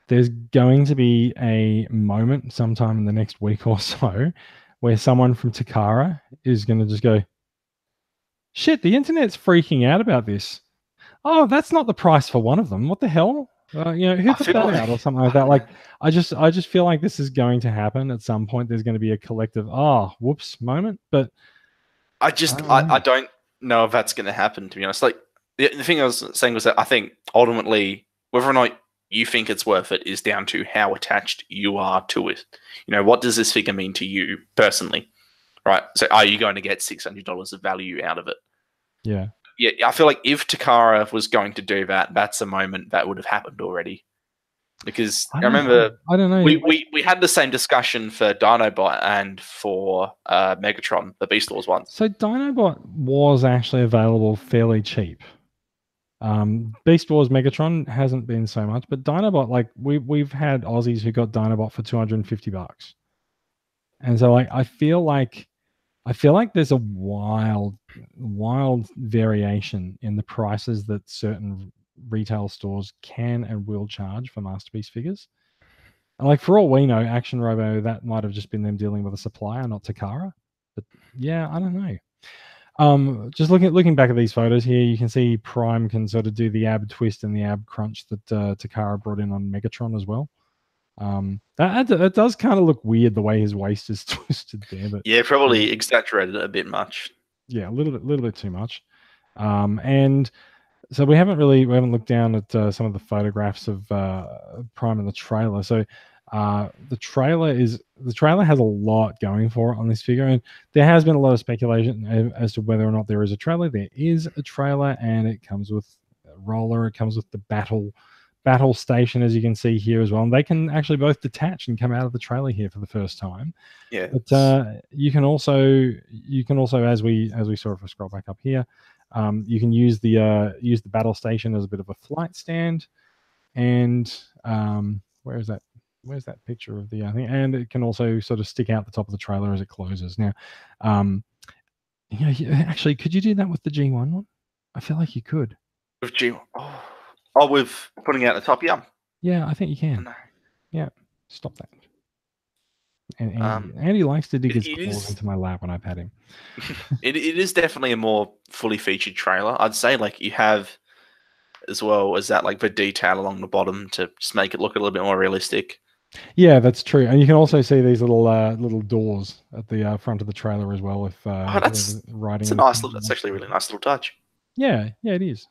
there's going to be a moment sometime in the next week or so where someone from Takara is going to just go, shit, the internet's freaking out about this. Oh, that's not the price for one of them. What the hell? Who put that out or something like that? Like, I just feel like this is going to happen at some point. There's going to be a collective, whoops moment. But I don't know if that's going to happen, to be honest. Like, the thing I was saying was that I think ultimately whether or not you think it's worth it is down to how attached you are to it. What does this figure mean to you personally? Right. So are you going to get $600 of value out of it? Yeah. Yeah, I feel like if Takara was going to do that, that's a moment that would have happened already. Because I remember, I don't know. We had the same discussion for Dinobot and for Megatron, the Beast Wars one. So Dinobot was actually available fairly cheap. Beast Wars Megatron hasn't been so much, but Dinobot, like we've had Aussies who got Dinobot for $250, and so like I feel like there's a wild variation in the prices that certain retail stores can and will charge for Masterpiece figures. And like for all we know, Action Robo, that might have just been them dealing with a supplier, not Takara. But yeah, I don't know. Just looking back at these photos here, you can see Prime can sort of do the ab twist and the ab crunch that Takara brought in on Megatron as well. That does kind of look weird the way his waist is twisted there, but yeah, probably exaggerated it a bit much. Yeah, a little bit too much. And so we haven't looked down at some of the photographs of Prime in the trailer. So the trailer has a lot going for it on this figure, and there has been a lot of speculation as to whether or not there is a trailer. There is a trailer, and it comes with a roller. It comes with the battle station, as you can see here as well, and they can actually both detach and come out of the trailer here for the first time. Yeah, but you can also as we saw, if I scroll back up here, you can use the battle station as a bit of a flight stand, and where's that picture of the thing? And it can also sort of stick out the top of the trailer as it closes. Now, actually, could you do that with the G1 one? I feel like you could. With G1, with putting out the top, yeah. Yeah, I think you can. No. Yeah, stop that. And Andy likes to dig his claws into my lap when I pat him. It is definitely a more fully featured trailer. I'd say like you have, as well as that, like the detail along the bottom to just make it look a little bit more realistic. Yeah, that's true. And you can also see these little doors at the front of the trailer as well. If that's actually a really nice little touch. Yeah, it is.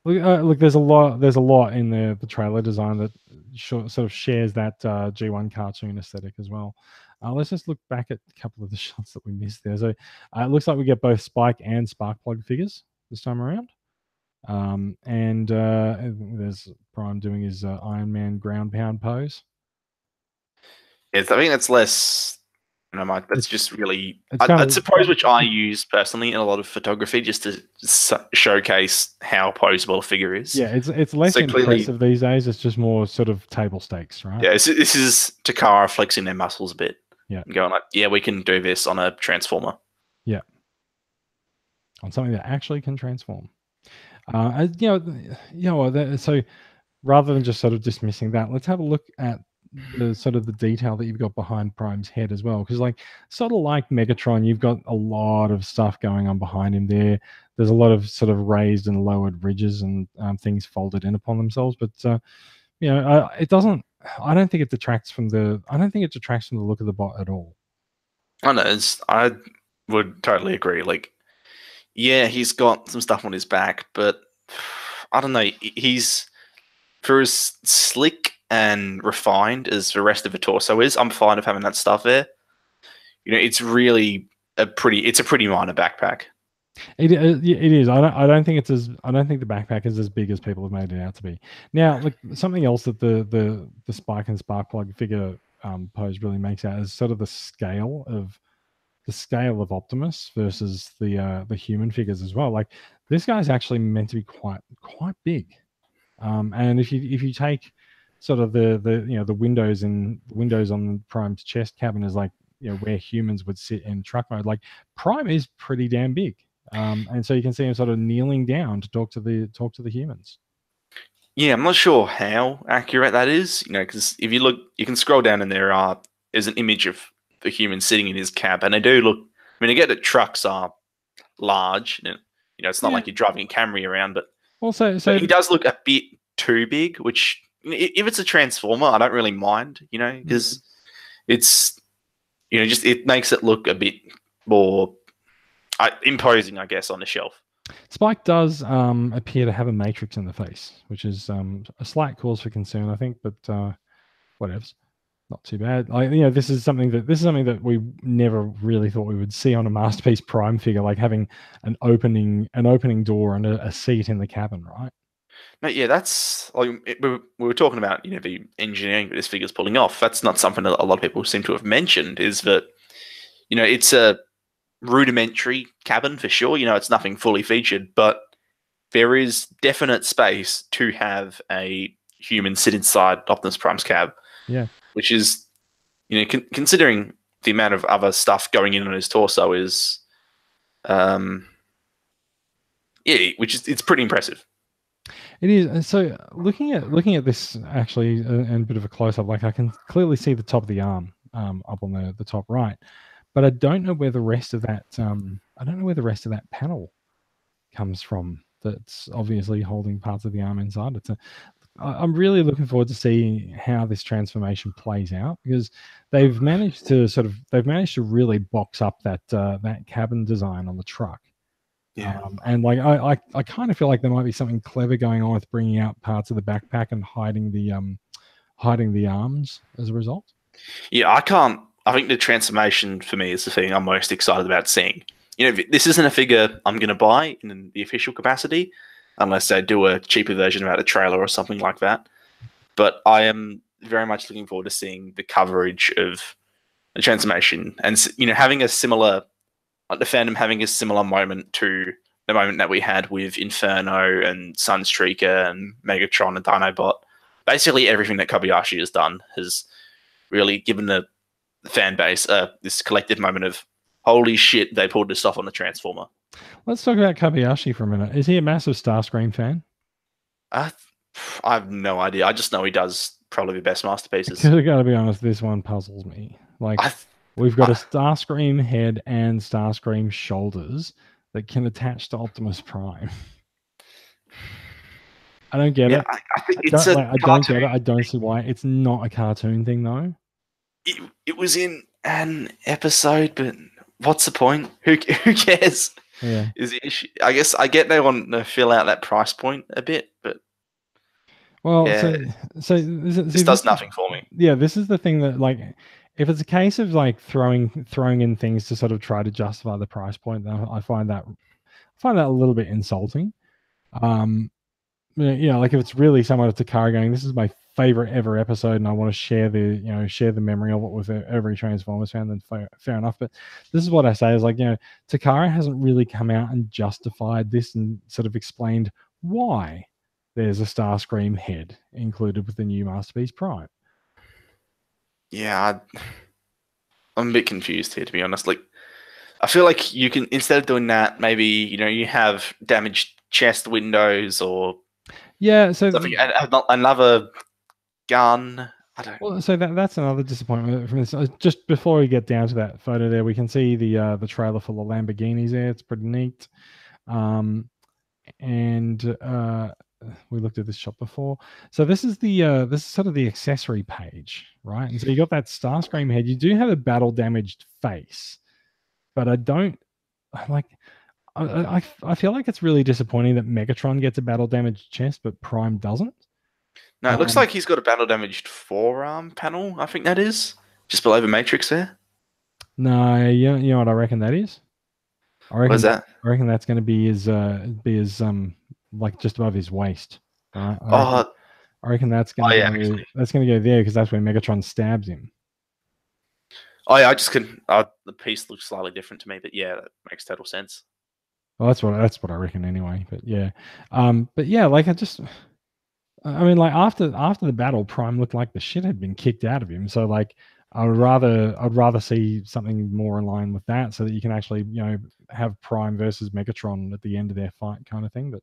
Look, there's a lot in the trailer design that sort of shares that G1 cartoon aesthetic as well. Let's just look back at a couple of the shots that we missed there. So it looks like we get both Spike and Sparkplug figures this time around. And there's Prime doing his Iron Man ground pound pose. Yes, I think that's less. That's just really. I suppose which I use personally in a lot of photography, just to showcase how poseable a figure is. Yeah, it's less impressive these days. It's just more sort of table stakes, right? Yeah, this is Takara flexing their muscles a bit. Yeah, and going like, yeah, we can do this on a Transformer. Yeah, on something that actually can transform. So rather than just sort of dismissing that, let's have a look at the sort of the detail that you've got behind Prime's head as well, because like sort of like Megatron, you've got a lot of stuff going on behind him there. There's a lot of sort of raised and lowered ridges and things folded in upon themselves, but it doesn't. I don't think it detracts from the look of the bot at all. I would totally agree. Like, yeah, he's got some stuff on his back, but I don't know. He's, for as slick and refined as the rest of the torso is, I'm fine with having that stuff there. It's really a pretty minor backpack. It is. I don't think I don't think the backpack is as big as people have made it out to be. Now, like something else that the Spike and Sparkplug figure pose really makes out is sort of the scale of Optimus versus the human figures as well. Like this guy's actually meant to be quite big. And if you take sort of the the windows on Prime's chest cabin is like where humans would sit in truck mode, like Prime is pretty damn big. And so you can see him sort of kneeling down to talk to the humans. Yeah, I'm not sure how accurate that is, because if you look, you can scroll down and there's an image of the human sitting in his cab, and they do look. I mean, I get that trucks are large, it's not like you're driving a Camry around, but also, but he does look a bit too big. Which, if it's a Transformer, I don't really mind, because it's, just it makes it look a bit more imposing, I guess, on the shelf. Spike does appear to have a matrix in the face, which is a slight cause for concern, I think, but whatevs. Not too bad. This is something that we never really thought we would see on a Masterpiece Prime figure, like having an opening door and a seat in the cabin, right? No, yeah, that's like we were talking about. The engineering that this figure's pulling off. That's not something that a lot of people seem to have mentioned. Is that it's a rudimentary cabin for sure. It's nothing fully featured, but there is definite space to have a human sit inside Optimus Prime's cab. Yeah. Which is, considering the amount of other stuff going in on his torso is, it's pretty impressive. It is. So looking at this actually, and a bit of a close up, like I can clearly see the top of the arm up on the top right, but I don't know where the rest of that panel comes from. That's obviously holding parts of the arm inside. I'm really looking forward to seeing how this transformation plays out, because they've managed to really box up that cabin design on the truck. Yeah. And like I kind of feel like there might be something clever going on with bringing out parts of the backpack and hiding the arms as a result. Yeah, I think the transformation for me is the thing I'm most excited about seeing. This isn't a figure I'm going to buy in the official capacity, unless they do a cheaper version about a trailer or something like that. But I am very much looking forward to seeing the coverage of the transformation, and having a similar, like the fandom having a similar moment to the moment that we had with Inferno and Sunstreaker and Megatron and Dinobot. Basically, everything that Kobayashi has done has really given the fan base this collective moment of, holy shit, they pulled this off on the Transformer. Let's talk about Kobayashi for a minute. Is he a massive Starscream fan? I have no idea. I just know he does probably the best masterpieces. Because I got to be honest, this one puzzles me. Like, we've got a Starscream head and Starscream shoulders that can attach to Optimus Prime. I don't get it. I think I don't get it. I don't see why. It's not a cartoon thing, though. It was in an episode, but what's the point? Who cares? Yeah. Is the issue? I guess I get they want to fill out that price point a bit, but so this does nothing for me. Yeah, this is the thing that, like, if it's a case of like throwing in things to sort of try to justify the price point, then I find that a little bit insulting. Like if it's really someone at Takara going, this is my favorite ever episode, and I want to share the memory of it with every Transformers fan, then fair enough. But this is what I say is, like, Takara hasn't really come out and justified this and sort of explained why there's a Starscream head included with the new Masterpiece Prime. Yeah, I'm a bit confused here, to be honest. Like, I feel like you can, instead of doing that, maybe you have damaged chest windows or something, another gun. I don't. Well, so that's another disappointment from this. Just before we get down to that photo there, we can see the trailer for the Lamborghinis there. It's pretty neat. And we looked at this shop before. So this is this is sort of the accessory page, right? And so you got that Starscream head. You do have a battle damaged face, but I don't like. I feel like it's really disappointing that Megatron gets a battle damaged chest, but Prime doesn't. No, it looks like he's got a battle damaged forearm panel. I think that is just below the matrix there. No, you know what I reckon that is. What is that? I reckon that's going to be his like just above his waist. Right. I reckon that's going to go there because that's where Megatron stabs him. Oh yeah, I just couldn't. The piece looks slightly different to me, but yeah, that makes total sense. Well, that's what I reckon anyway. But yeah, like I mean, like after the battle, Prime looked like the shit had been kicked out of him. So like, I'd rather see something more in line with that, so that you can actually have Prime versus Megatron at the end of their fight, kind of thing. But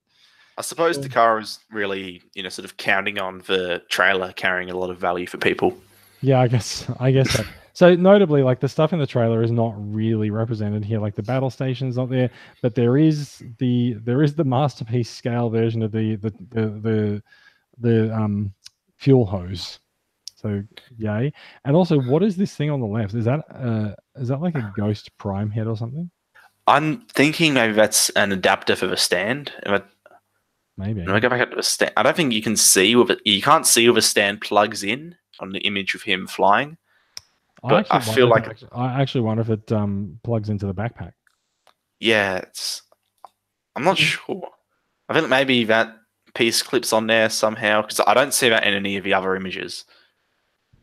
I suppose Takara is really sort of counting on the trailer carrying a lot of value for people. Yeah, I guess so. So notably, like the stuff in the trailer is not really represented here. Like the battle station is not there, but there is the masterpiece scale version of the fuel hose. So yay! And also, what is this thing on the left? Is that like a Ghost Prime head or something? I'm thinking maybe that's an adapter for the stand. Maybe. When I go back up to the stand, I don't think you can see with it. You can't see where the stand plugs in on the image of him flying. But I feel like I actually wonder if it plugs into the backpack. Yeah, I'm not sure. I think maybe that piece clips on there somehow because I don't see that in any of the other images.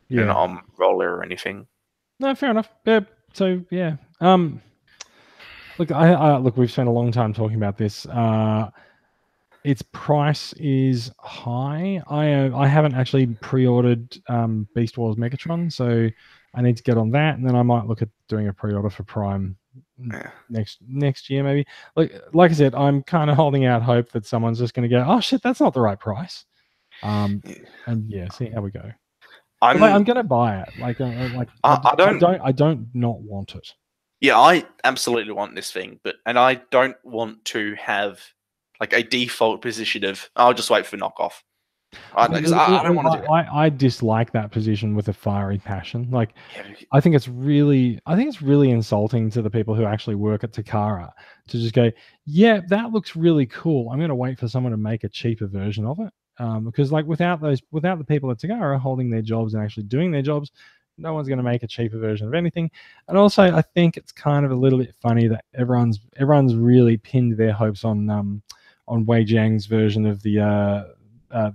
Yeah, on roller or anything. No, fair enough. Yeah. So yeah. Look, look. We've spent a long time talking about this. Its price is high. I haven't actually pre-ordered Beast Wars Megatron, so I need to get on that, and then I might look at doing a pre-order for Prime next year, maybe. Like I said, I'm kind of holding out hope that someone's just going to go, oh shit, that's not the right price, and yeah, see how we go. I'm going to buy it. I don't not want it. Yeah, I absolutely want this thing, and I don't want to have like a default position of I'll just wait for knockoff. I don't want to do that. I dislike that position with a fiery passion. Like, I think it's really insulting to the people who actually work at Takara to just go, yeah, that looks really cool. I'm going to wait for someone to make a cheaper version of it. Because like without the people at Takara holding their jobs and actually doing their jobs, no one's going to make a cheaper version of anything. And also, I think it's kind of a little bit funny that everyone's really pinned their hopes on Wei Jiang's version of the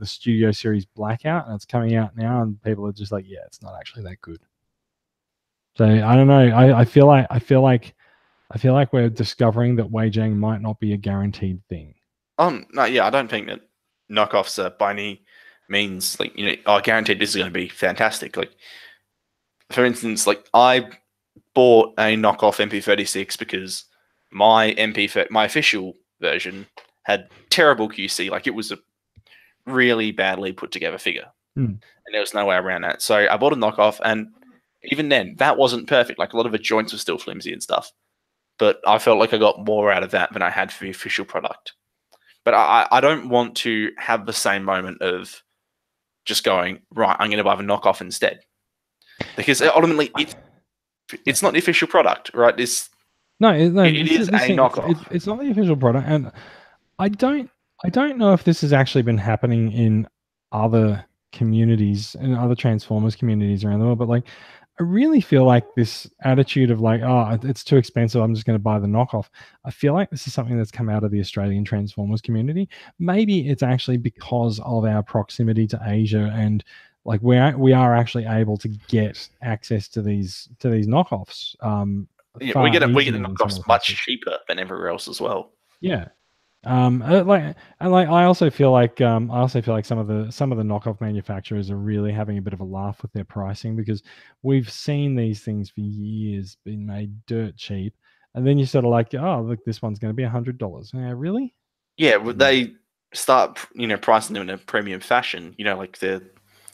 Studio Series Blackout, and it's coming out now, and people are just like, yeah, it's not actually that good. So I don't know. I feel like we're discovering that Wei Jiang might not be a guaranteed thing. No, yeah, I don't think that knockoffs are by any means like guaranteed this is going to be fantastic. Like, for instance, like I bought a knockoff MP36 because my official version had terrible QC. Like, it was a really badly put together figure, and there was no way around that. So I bought a knockoff, and even then, that wasn't perfect. Like, a lot of the joints were still flimsy and stuff. But I felt like I got more out of that than I had for the official product. But I don't want to have the same moment of just going, right, I'm going to buy the knockoff instead. Because ultimately, it's not the official product, right? It is a knockoff. It's not the official product, and I don't know if this has actually been happening in other communities, in other Transformers communities around the world, but like, I really feel like this attitude of like, oh, it's too expensive, I'm just going to buy the knockoff. I feel like this is something that's come out of the Australian Transformers community. Maybe it's actually because of our proximity to Asia, and like we are actually able to get access to these knockoffs. We get the knockoffs much cheaper than everywhere else as well. Yeah. I also feel like some of the knockoff manufacturers are really having a bit of a laugh with their pricing, because we've seen these things for years being made dirt cheap, and then you sort of like, oh, look, this one's going to be $100. Yeah, really? Yeah, they start pricing them in a premium fashion. Like it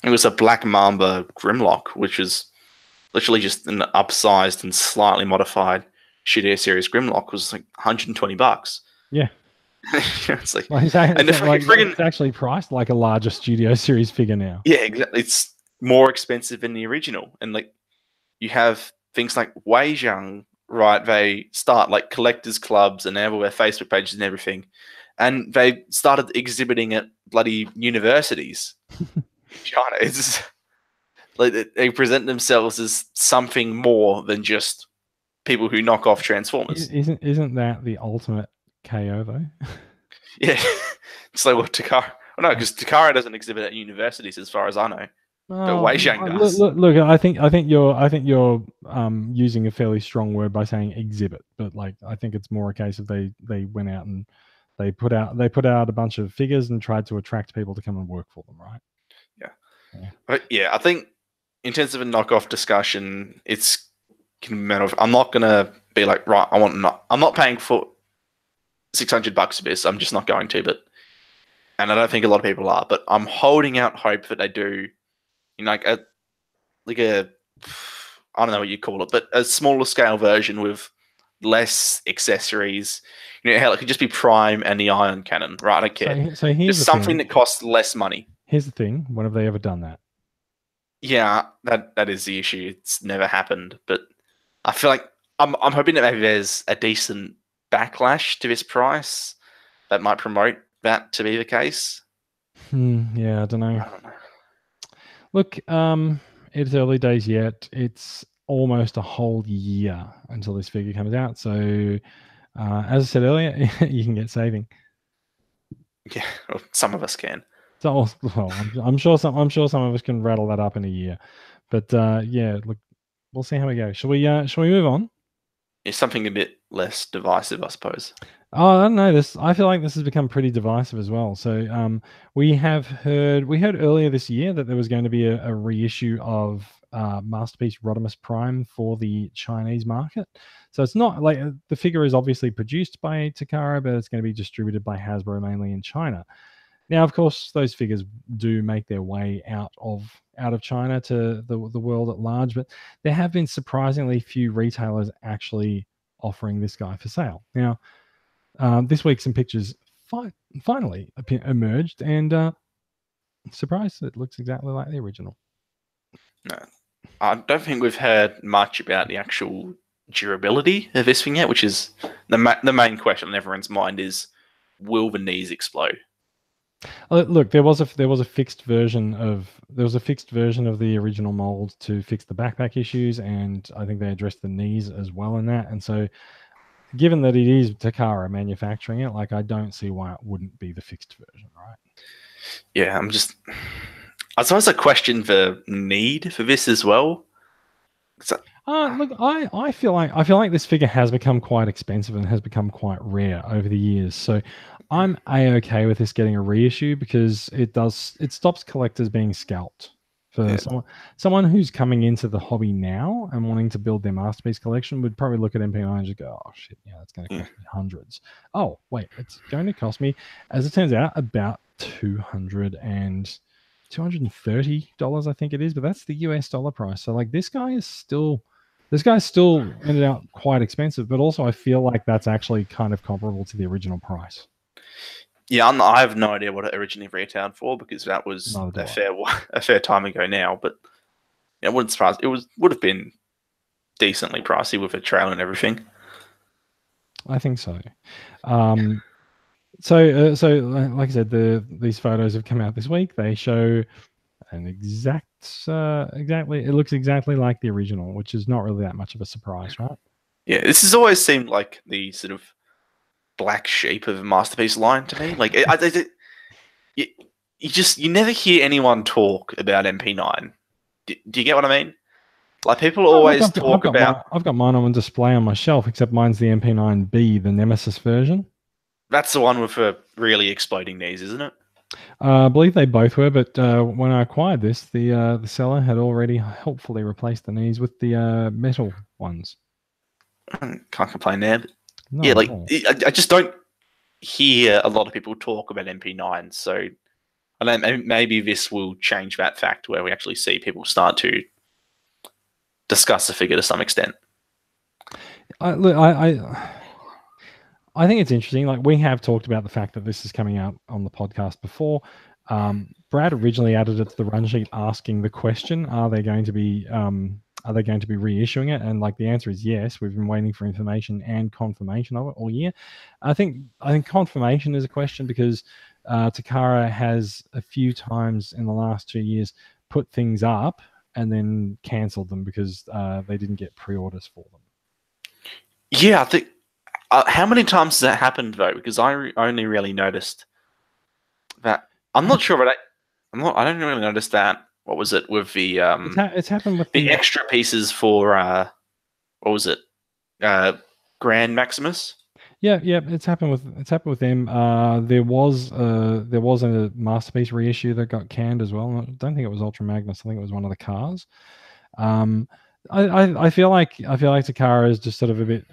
was a Black Mamba Grimlock, which is literally just an upsized and slightly modified Studio Series Grimlock, was like $120. Yeah. It's like, it's actually priced like a larger Studio Series figure now. Yeah, exactly. It's more expensive than the original, and like you have things like Wei Jiang, right? They start like collectors clubs and they have all their Facebook pages and everything, and they started exhibiting at bloody universities. China. It's like they present themselves as something more than just people who knock off Transformers. Isn't that the ultimate KO though? Yeah, it's like what Takara. Well, no, because Takara doesn't exhibit at universities, as far as I know. But Oh, Wei Zhang look, does. look, look! I think you're using a fairly strong word by saying exhibit, but like I think it's more a case of they went out and they put out a bunch of figures and tried to attract people to come and work for them, right? Yeah. But yeah, I think in terms of a knockoff discussion, it's matter of I'm not gonna be like, right, I'm not paying for $600 for this. I'm just not going to. But and I don't think a lot of people are. But I'm holding out hope that they do in like a I don't know what you call it, but a smaller scale version with less accessories. You know, hell, it could just be Prime and the Ion Cannon, right? I don't care. So here's Just the something thing. that costs less money. Here's the thing. When have they ever done that? Yeah, that is the issue. It's never happened, but I feel like I'm hoping that maybe there's a decent backlash to this price that might promote that to be the case. Yeah, I don't know. I don't know. Look, it's early days yet. It's almost a whole year until this figure comes out. So, as I said earlier, you can get saving. Yeah, well, some of us can. So, well, I'm sure some of us can rattle that up in a year. But yeah, look, we'll see how we go. Shall we move on? It's something a bit less divisive, I suppose. Oh, I don't know. I feel like this has become pretty divisive as well. So, we heard earlier this year that there was going to be a reissue of Masterpiece Rodimus Prime for the Chinese market. So it's not like the figure is obviously produced by Takara, but it's going to be distributed by Hasbro mainly in China. Now, of course, those figures do make their way out of China to the world at large, but there have been surprisingly few retailers actually offering this guy for sale. Now, this week, some pictures finally emerged, and surprise, it looks exactly like the original. No, I don't think we've heard much about the actual durability of this thing yet, which is the main question on everyone's mind is, will the knees explode? Look, there was a fixed version of the original mold to fix the backpack issues, and I think they addressed the knees as well in that. And so, given that it is Takara manufacturing it, like I don't see why it wouldn't be the fixed version, right? Yeah, I suppose I question the need for this as well. Look, I feel like this figure has become quite expensive and has become quite rare over the years. So I'm okay with this getting a reissue because it stops collectors being scalped. For someone who's coming into the hobby now and wanting to build their masterpiece collection would probably look at MP9 and just go, "Oh shit, yeah, that's going to cost me hundreds." Oh wait, it's going to cost me, as it turns out, about $230, I think it is, but that's the US dollar price. So like this guy still ended out quite expensive, but also I feel like that's actually kind of comparable to the original price. Yeah, I have no idea what it originally retailed for because that was a fair time ago now. But it wouldn't surprise. Would have been decently pricey with a trailer and everything. I think so. So like I said, these photos have come out this week. They show an exactly. It looks exactly like the original, which is not really that much of a surprise, right? Yeah, this has always seemed like the sort of black sheep of a masterpiece line to me. Like you never hear anyone talk about MP9. Do you get what I mean? Like people always talk about. I've got mine on display on my shelf, except mine's the MP9B, the Nemesis version. That's the one with the really exploding knees, isn't it? I believe they both were, but when I acquired this, the seller had already helpfully replaced the knees with the metal ones. Can't complain there. No, yeah, like I just don't hear a lot of people talk about MP9, so I don't. Maybe this will change that fact where we actually see people start to discuss the figure to some extent. I think it's interesting. Like we have talked about the fact that this is coming out on the podcast before. Brad originally added it to the run sheet asking the question, are they going to be reissuing it? And like the answer is yes. We've been waiting for information and confirmation of it all year. I think confirmation is a question because Takara has a few times in the last 2 years put things up and then cancelled them because they didn't get pre-orders for them. Yeah, I think. How many times has that happened though? Because I only really noticed that. I'm not sure, but I don't really notice that. What was it with the It's happened with the extra pieces for what was it? Grand Maximus. Yeah, it's happened with them. There was a Masterpiece reissue that got canned as well. I don't think it was Ultra Magnus. I think it was one of the cars. I feel like Takara is just sort of a bit,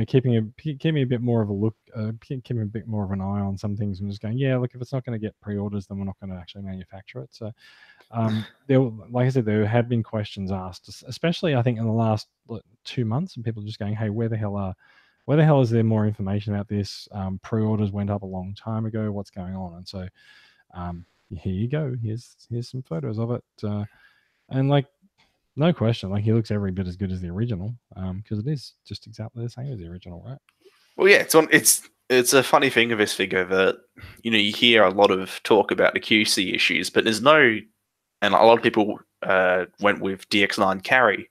keeping a bit more of a look, keeping a bit more of an eye on some things, and just going, yeah, look, if it's not going to get pre-orders, then we're not going to actually manufacture it. So, like I said, there have been questions asked, especially I think in the last 2 months, and people just going, hey, where the hell is there more information about this? Pre-orders went up a long time ago. What's going on? And so, here you go. Here's some photos of it, and like, no question, like he looks every bit as good as the original, because it is just exactly the same as the original, right? Well, yeah, it's a funny thing of this figure that you hear a lot of talk about the QC issues, but there's no, and a lot of people went with DX9 Carry.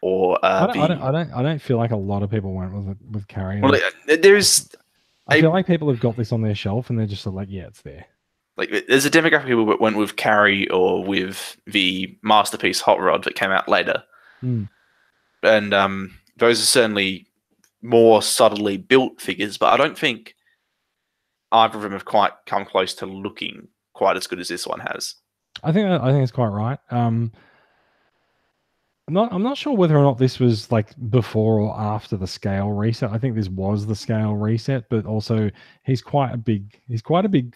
Or I don't feel like a lot of people went with Carry. Well, I feel like people have got this on their shelf and they're just like, yeah, it's there. Like, there's a demographic of people that went with Carry or with the Masterpiece Hot Rod that came out later, and those are certainly more subtly built figures. But I don't think either of them have quite come close to looking quite as good as this one has. I think it's quite right. I'm not sure whether or not this was like before or after the scale reset. I think this was the scale reset, but also he's quite a big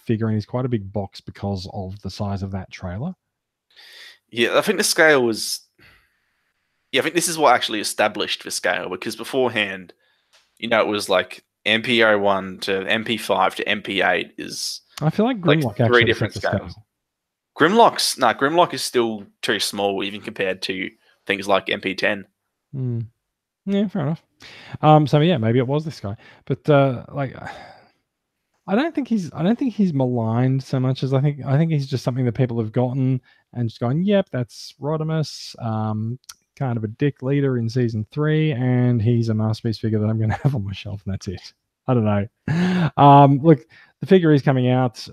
figure and he's quite a big box because of the size of that trailer. Yeah, I think the scale was. Yeah, I think this is what actually established the scale, because beforehand, it was like MP01 to MP5 to MP8 is. I feel like Grimlock like 3 different scales. Grimlock is still too small even compared to things like MP10. Yeah, fair enough. So yeah, maybe it was this guy, but like, I don't think he's maligned so much as I think he's just something that people have gotten and just gone, yep, that's Rodimus, kind of a dick leader in season 3, and he's a Masterpiece figure that I'm going to have on my shelf, and that's it. I don't know. Look, the figure is coming out.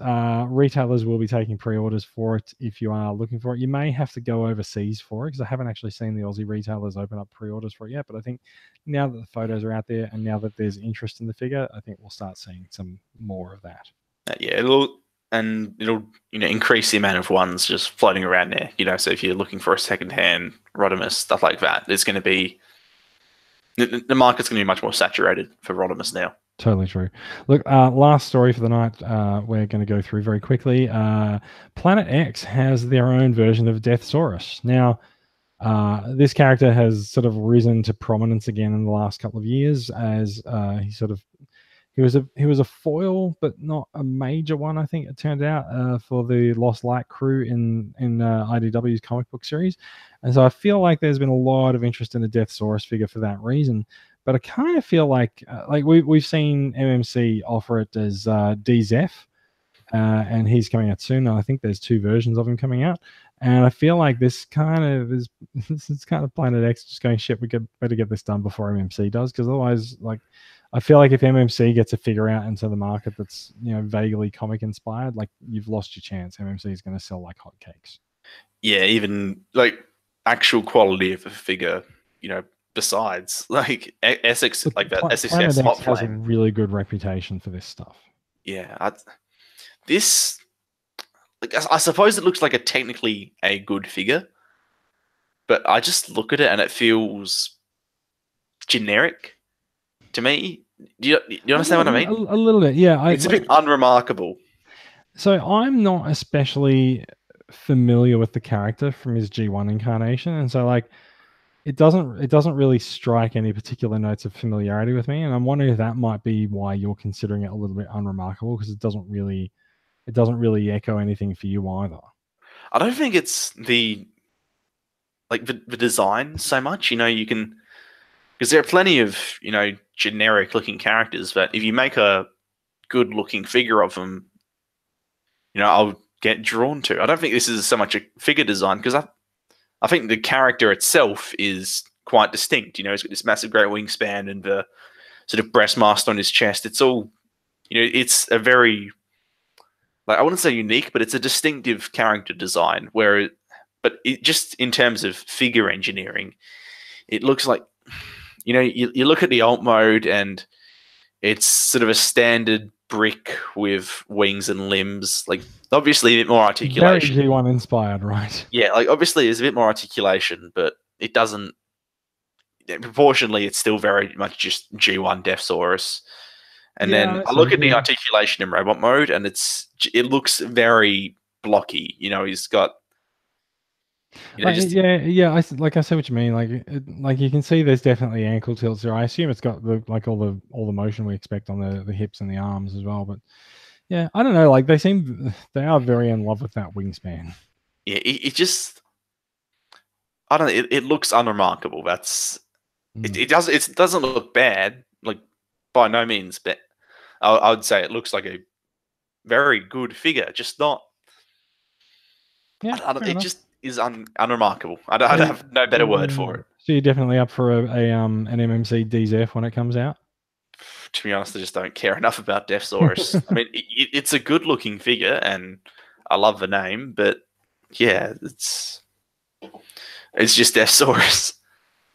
Retailers will be taking pre-orders for it if you are looking for it. You may have to go overseas for it, because I haven't actually seen the Aussie retailers open up pre-orders for it yet. But I think now that the photos are out there and now that there's interest in the figure, I think we'll start seeing some more of that. Yeah, it'll increase the amount of ones just floating around there. So if you're looking for a second-hand Rodimus, stuff like that, there's going to be the market's going to be much more saturated for Rodimus now. Totally true. Look, last story for the night, we're going to go through very quickly. Planet X has their own version of Deathsaurus. Now, this character has sort of risen to prominence again in the last couple of years as he was a foil, but not a major one, I think it turned out, for the Lost Light crew in IDW's comic book series. And so I feel like there's been a lot of interest in the Deathsaurus figure for that reason. But I kind of feel like we've seen MMC offer it as DZEF, and he's coming out soon. And I think there's 2 versions of him coming out. And I feel like this kind of Planet X just going, shit, we better get this done before MMC does, because otherwise, like, I feel like if MMC gets a figure out into the market that's vaguely comic inspired, like, you've lost your chance. MMC is going to sell like hotcakes. Yeah, even like actual quality of a figure, besides like Essex, like that SSS Hot Flame has a really good reputation for this stuff. Yeah, I suppose it looks like technically a good figure, but I just look at it and it feels generic to me. Do you understand what I mean? A little bit, yeah. It's a bit unremarkable. So I'm not especially familiar with the character from his G1 incarnation, and so like, it doesn't really strike any particular notes of familiarity with me, and I'm wondering if that might be why you're considering it a little bit unremarkable, because it doesn't really echo anything for you either. I don't think it's the design so much. You can, because there are plenty of generic looking characters, but if you make a good looking figure of them, I'll get drawn to. I don't think this is so much a figure design, because I think the character itself is quite distinct. He's got this massive great wingspan and the sort of breast mask on his chest. It's all, it's a very, like, I wouldn't say unique, but it's a distinctive character design. But just in terms of figure engineering, it looks like, you look at the alt mode and it's sort of a standard brick with wings and limbs. Like, obviously a bit more articulation. Very G1 inspired, right? Yeah, like, obviously there's a bit more articulation, but it doesn't. Proportionally, it's still very much just G1 Deathsaurus. And then I look at the articulation in robot mode, and it looks very blocky. He's got. I see what you mean. Like you can see, there's definitely ankle tilts there. I assume it's got all the motion we expect on the hips and the arms as well. But yeah, I don't know. Like, they are very in love with that wingspan. Yeah, it just. I don't know. It looks unremarkable. It doesn't look bad. Like, by no means, but I would say it looks like a very good figure. Just not. Yeah, it just is unremarkable. I have no better word for it. So you're definitely up for an MMC DZF when it comes out? To be honest, I just don't care enough about Deathsaurus. I mean, it's a good-looking figure, and I love the name, but yeah, it's just Deathsaurus.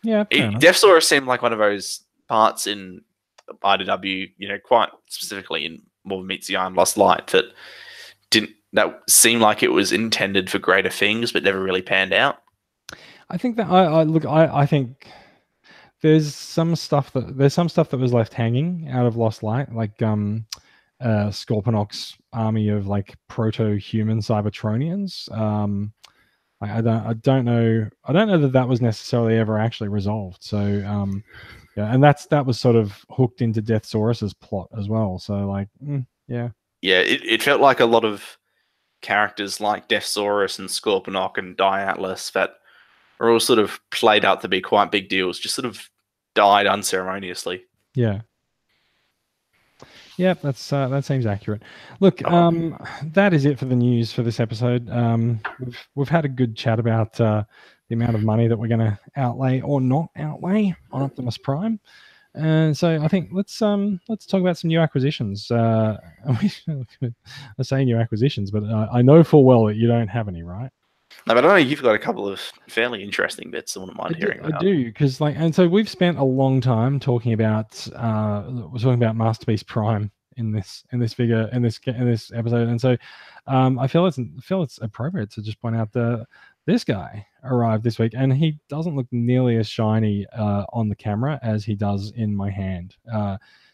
Yeah, Deathsaurus seemed like one of those parts in IDW, quite specifically in More Meets the Eye and Lost Light, that seemed like it was intended for greater things, but never really panned out. I think that I think there's some stuff that was left hanging out of Lost Light, like Scorponok's army of like proto-human Cybertronians. I don't know that was necessarily ever actually resolved. So yeah, and that was sort of hooked into Deathsaurus's plot as well. So like, yeah. Yeah, it felt like a lot of characters like Deathsaurus and Scorponok and Diatlas that are all sort of played out to be quite big deals, just sort of died unceremoniously. Yeah. Yeah, that seems accurate. Look, that is it for the news for this episode. We've had a good chat about the amount of money that we're going to outlay or not outlay on Optimus Prime, and so I think let's talk about some new acquisitions. I say new acquisitions, but I know full well that you don't have any, right? No, but I know you've got a couple of fairly interesting bits I wouldn't mind hearing about. I do, because and so we've spent a long time talking about Masterpiece Prime in this figure in this episode, and so I feel it's appropriate to just point out this guy arrived this week, and he doesn't look nearly as shiny on the camera as he does in my hand.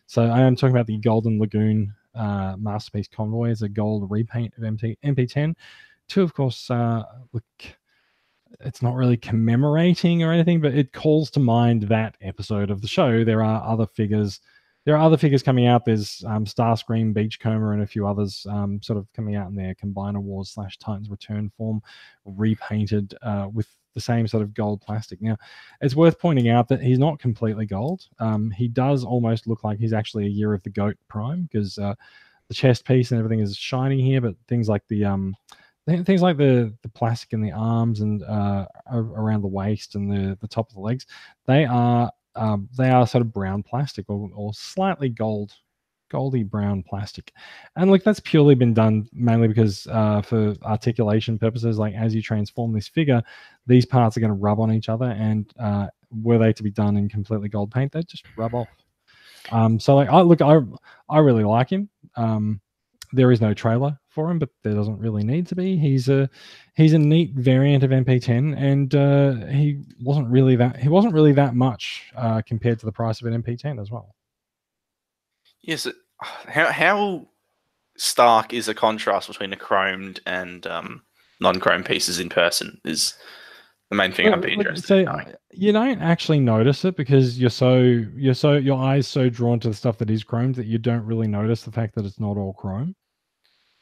So I am talking about the Golden Lagoon Masterpiece Convoy. It's a gold repaint of MP10. To, of course, look, it's not really commemorating or anything, but it calls to mind that episode of the show. There are other figures coming out. There's Starscream, Beachcomber, and a few others sort of coming out in their Combiner Wars / Titans Return form, repainted with the same sort of gold plastic. Now, it's worth pointing out that he's not completely gold. He does almost look like he's actually a Year of the Goat Prime, because the chest piece and everything is shiny here, but things like the plastic in the arms and around the waist and the top of the legs, they are sort of brown plastic or slightly goldy brown plastic. And look, that's purely been done mainly because for articulation purposes, like as you transform this figure, these parts are going to rub on each other, and were they to be done in completely gold paint, they'd just rub off. So like, I really like him. There is no trailer for him, but there doesn't really need to be. He's a neat variant of MP10, and he wasn't really that much compared to the price of an MP10 as well. Yes. How stark is the contrast between the chromed and non-chrome pieces in person is the main thing I'd be interested in knowing. You don't actually notice it because your eyes so drawn to the stuff that is chromed that you don't really notice the fact that it's not all chrome.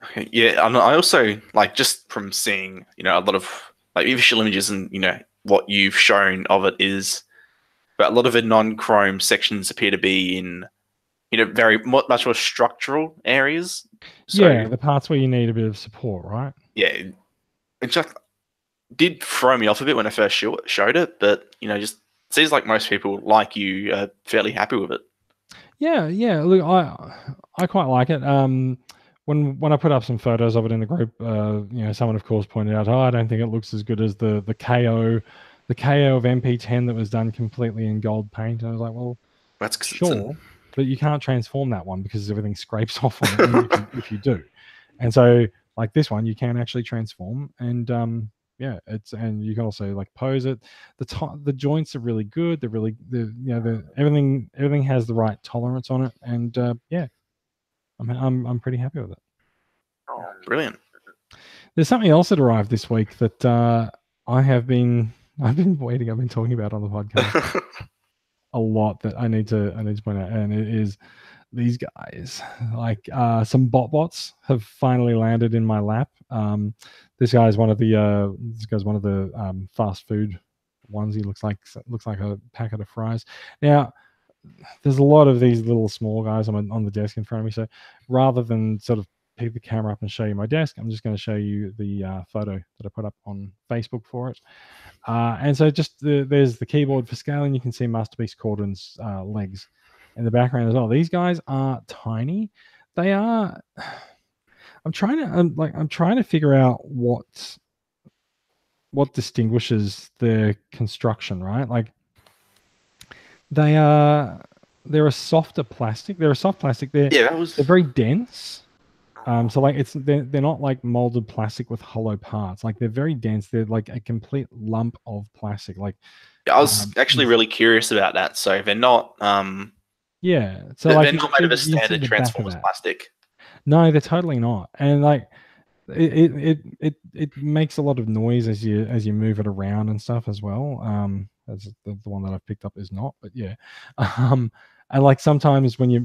Okay, yeah, and I also like, just from seeing a lot of like visual images and what you've shown of it, is, but a lot of the non-chrome sections appear to be in very much more structural areas. So, yeah, the parts where you need a bit of support, right? yeah, it just did throw me off a bit when I first showed it, but just seems like most people like you are fairly happy with it. Yeah, yeah. Look, I quite like it. When I put up some photos of it in the group, someone of course pointed out, I don't think it looks as good as the KO, the KO of MP10 that was done completely in gold paint. And I was like, well, That's sure, but you can't transform that one because everything scrapes off on it if you do. And so, like this one, you can actually transform, and yeah, and you can also like pose it. The joints are really good. They're really everything has the right tolerance on it, and yeah, I'm pretty happy with it. Oh, brilliant. There's something else that arrived this week that I've been waiting. I've been talking about on the podcast a lot that I need to point out, and it is these guys. Like some bots have finally landed in my lap. This guy's one of the fast food ones. He looks like a packet of fries. Now, there's a lot of these little small guys on the desk in front of me. So rather than sort of pick the camera up and show you my desk, I'm just going to show you the photo that I put up on Facebook for it. And so just there's the keyboard for scaling. You can see Master Beast Cauldron's legs in the background as well. These guys are tiny. They are. I'm trying to figure out what distinguishes their construction, right? Like they're a softer plastic. They're a soft plastic. They're very dense. So like they're not like molded plastic with hollow parts. Like they're very dense. They're like a complete lump of plastic. Like I was actually really curious about that. So they're not yeah. So they're like not made of a standard Transformers plastic. No, they're totally not. And like it makes a lot of noise as you move it around and stuff as well. As the one that I've picked up is not, but yeah. And like sometimes when you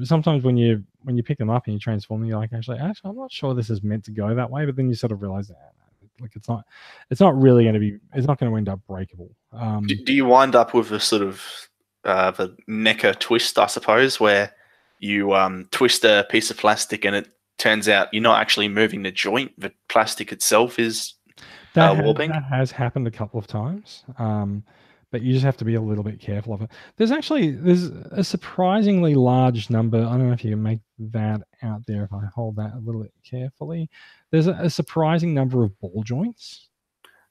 pick them up and you transform them, you're like, actually, I'm not sure this is meant to go that way. But then you sort of realize that like it's not really going to be. It's not going to end up breakable. Do you wind up with a sort of the necker twist, I suppose, where you twist a piece of plastic and it turns out you're not actually moving the joint; the plastic itself is warping? That has happened a couple of times. But you just have to be a little bit careful of it. There's a surprisingly large number. I don't know if you can make that out there if I hold that a little bit carefully. There's a surprising number of ball joints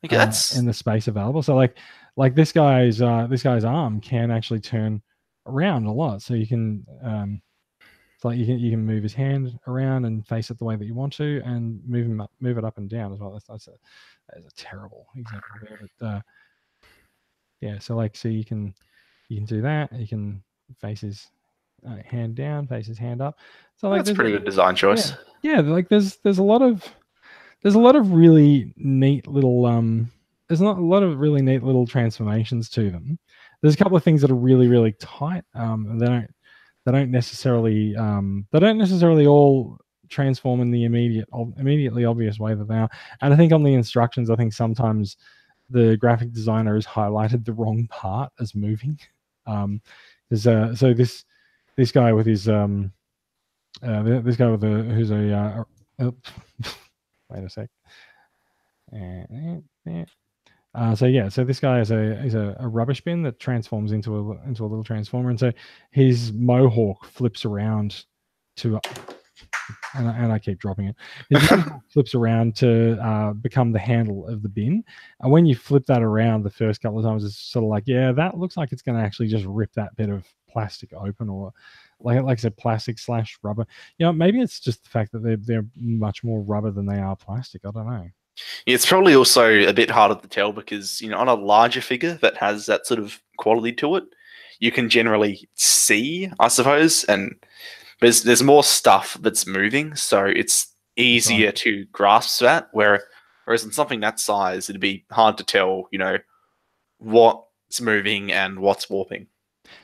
in the space available. So like this guy's arm can actually turn around a lot. So you can so like you can move his hand around and face it the way that you want to, and move it up and down as well. That's a terrible example there, but. Yeah, so like, so you can do that. You can face his hand down, face his hand up. So like, that's a pretty good design choice. Yeah, like there's a lot of really neat little there's not a lot of really neat little transformations to them. There's a couple of things that are really really tight. And they don't necessarily all transform in the immediately obvious way that they are. And I think on the instructions, I think sometimes the graphic designer has highlighted the wrong part as moving. So this guy with his this guy with who's a wait a sec. So this guy is a rubbish bin that transforms into a little transformer, and so his mohawk flips around to. And I keep dropping it. It flips around to become the handle of the bin. And when you flip that around the first couple of times, it's sort of like, yeah, that looks like it's going to actually just rip that bit of plastic open, or like I said, plastic / rubber. Maybe it's just the fact that they're much more rubber than they are plastic. I don't know. It's probably also a bit harder to tell because on a larger figure that has that sort of quality to it, you can generally see, I suppose, and there's more stuff that's moving, so it's easier to grasp that. Whereas in something that size, it'd be hard to tell, what's moving and what's warping.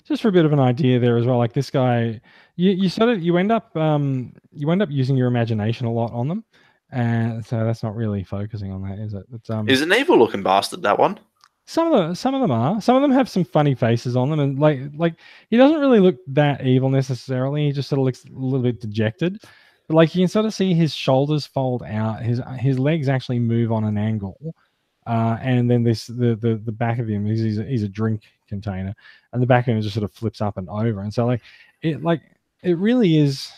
Just for a bit of an idea there as well, like this guy, you end up using your imagination a lot on them, and so that's not really focusing on that, is it? Is an evil looking bastard, that one? Some of them are. Some of them have some funny faces on them, and like he doesn't really look that evil necessarily. He just sort of looks a little bit dejected. But like you can sort of see his shoulders fold out, his legs actually move on an angle, and then the back of him he's a drink container, and the back of him just sort of flips up and over, and so it really is.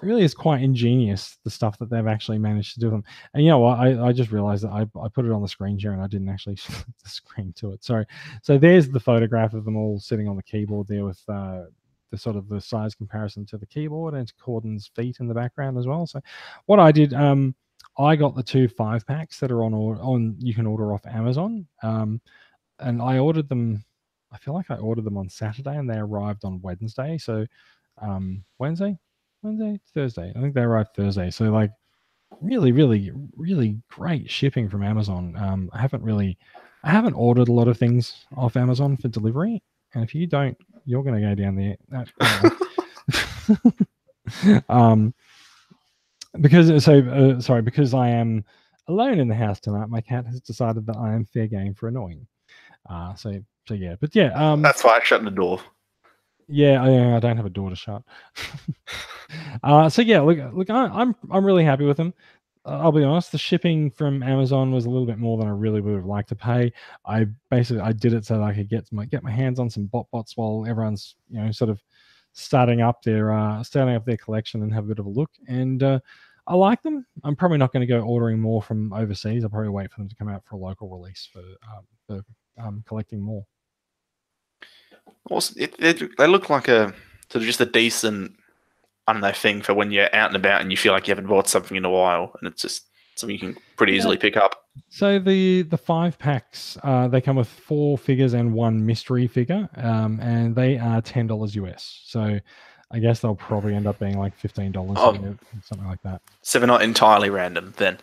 It really is quite ingenious, the stuff that they've actually managed to do with them. And you know what? I just realized that I put it on the screen share and I didn't actually flip the screen to it. Sorry. So there's the photograph of them all sitting on the keyboard there with the sort of the size comparison to the keyboard and to Corden's feet in the background as well. So what I did, I got the 2 5-packs that are on you can order off Amazon. And I ordered them. I feel like I ordered them on Saturday and they arrived on Wednesday. So Wednesday, Thursday. I think they arrived Thursday. So like really, really, really great shipping from Amazon. I haven't ordered a lot of things off Amazon for delivery. And if you don't, you're going to go down there. Because I am alone in the house tonight, my cat has decided that I am fair game for annoying. So yeah, but yeah. That's why I shut the door. Yeah, I don't have a door to shut. So yeah, look, I'm really happy with them. I'll be honest, the shipping from Amazon was a little bit more than I really would have liked to pay. I did it so that I could get my hands on some bots while everyone's sort of starting up their collection and have a bit of a look. And I like them. I'm probably not going to go ordering more from overseas. I'll probably wait for them to come out for a local release for collecting more. Also, they look like a sort of just a decent, I don't know, thing for when you're out and about and you feel like you haven't bought something in a while, and it's just something you can pretty easily pick up. So the 5-packs, they come with 4 figures and 1 mystery figure, and they are $10 US. So I guess they'll probably end up being like $15, something like that. So they're not entirely random then.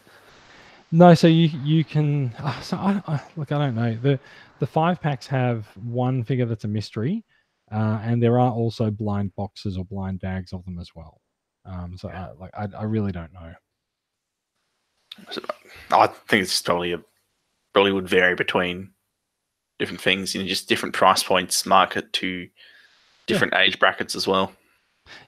No, so you can. So I don't know. The 5-packs have 1 figure that's a mystery, and there are also blind boxes or blind bags of them as well. So I really don't know. I think it's probably would vary between different things, just different price points, market to different age brackets as well.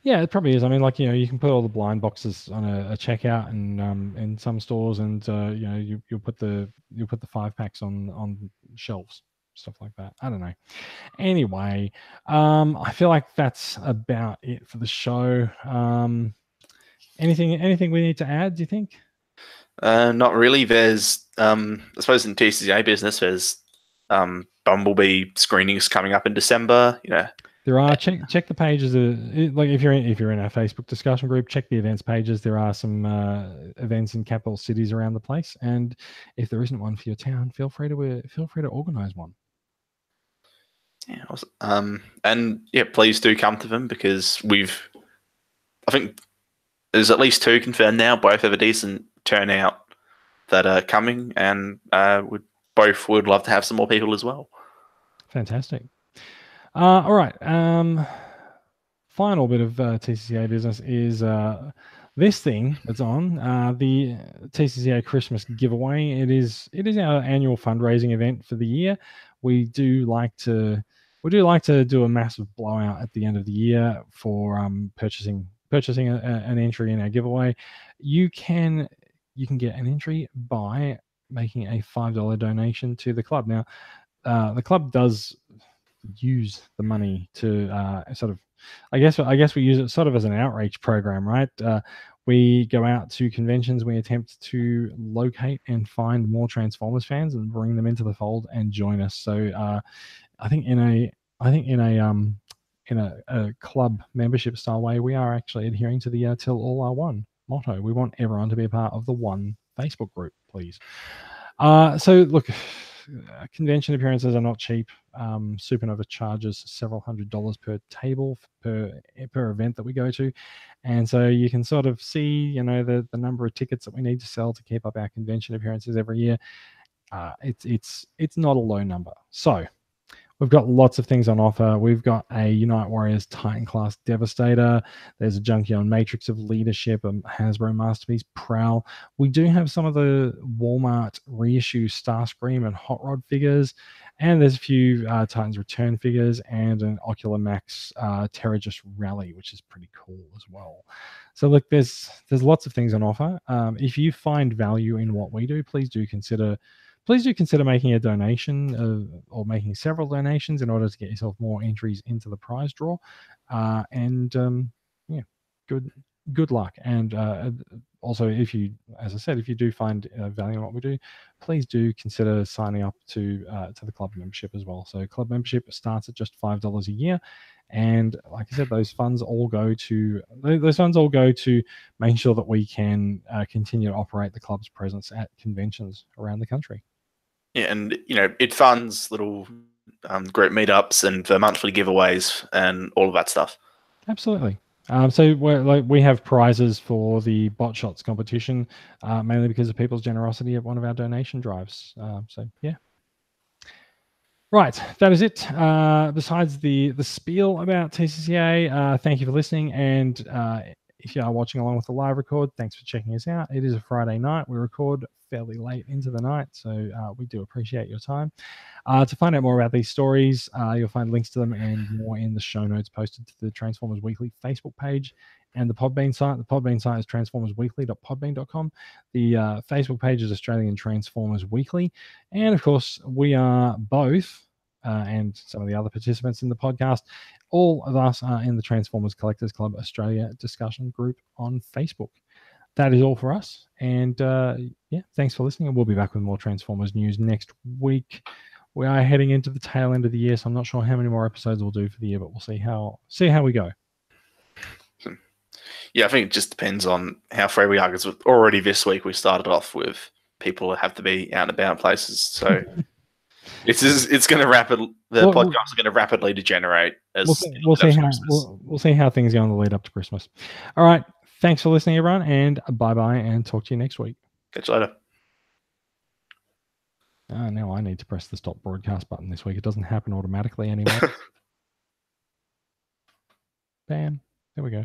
Yeah, it probably is. I mean, like you can put all the blind boxes on a checkout and in some stores, and you'll put the 5-packs on shelves, stuff like that. I don't know. Anyway, I feel like that's about it for the show. Anything we need to add? Do you think? Not really. There's, I suppose, in TCA business, there's Bumblebee screenings coming up in December. There are check the pages. Like if you're in our Facebook discussion group, check the events pages. There are some events in capital cities around the place, and if there isn't one for your town, feel free to organise one. Yeah, and yeah, please do come to them because I think there's at least 2 confirmed now. Both have a decent turnout that are coming, and both would love to have some more people as well. Fantastic. All right. Final bit of TCCA business is this thing that's on the TCCA Christmas giveaway. It is our annual fundraising event for the year. We do like to do a massive blowout at the end of the year for purchasing an entry in our giveaway. You can get an entry by making a $5 donation to the club. Now, the club does use the money to sort of, I guess we use it sort of as an outreach program, right? We go out to conventions, we attempt to locate and find more Transformers fans and bring them into the fold and join us. So I think in a club membership style way, we are actually adhering to the Till All Are One motto. We want everyone to be a part of the one Facebook group, please. So look, convention appearances are not cheap. Supernova charges several $100s per table per event that we go to, and so you can sort of see the number of tickets that we need to sell to keep up our convention appearances every year. It's not a low number. So We've got lots of things on offer. We've got a Unite Warriors Titan class Devastator. There's a Junkion Matrix of Leadership, a Hasbro Masterpiece Prowl. We do have some of the Walmart reissue Starscream and Hot Rod figures, and there's a few Titans Return figures and an Ocular Max Terrigus Rally, which is pretty cool as well. So look, there's lots of things on offer. If you find value in what we do, please do consider making a donation or making several donations in order to get yourself more entries into the prize draw. Yeah, good luck. And also, if you do find value in what we do, please do consider signing up to the club membership as well. So club membership starts at just $5 a year. And like I said, those funds all go to making sure that we can continue to operate the club's presence at conventions around the country. Yeah, and it funds little group meetups and the monthly giveaways and all of that stuff. Absolutely. So we have prizes for the bot shots competition, mainly because of people's generosity at one of our donation drives. So yeah. Right, that is it. Besides the spiel about TCCA, thank you for listening. And if you are watching along with the live record, thanks for checking us out. It is a Friday night. We record fairly late into the night, so we do appreciate your time. To find out more about these stories, you'll find links to them and more in the show notes posted to the Transformers Weekly Facebook page and the Podbean site. The Podbean site is transformersweekly.podbean.com. The Facebook page is Australian Transformers Weekly. And of course, we are both, and some of the other participants in the podcast, all of us are in the Transformers Collectors Club Australia discussion group on Facebook. That is all for us. And yeah, thanks for listening. And we'll be back with more Transformers news next week. We are heading into the tail end of the year, so I'm not sure how many more episodes we'll do for the year, but we'll see how we go. Yeah, I think it just depends on how free we are, because already this week we started off with people who have to be out and about places. So it's going to podcast are going to rapidly degenerate. We'll see how things go on the lead up to Christmas. All right. Thanks for listening, everyone, and bye-bye, and talk to you next week. Catch you later. Now I need to press the stop broadcast button this week. It doesn't happen automatically anymore. Bam. There we go.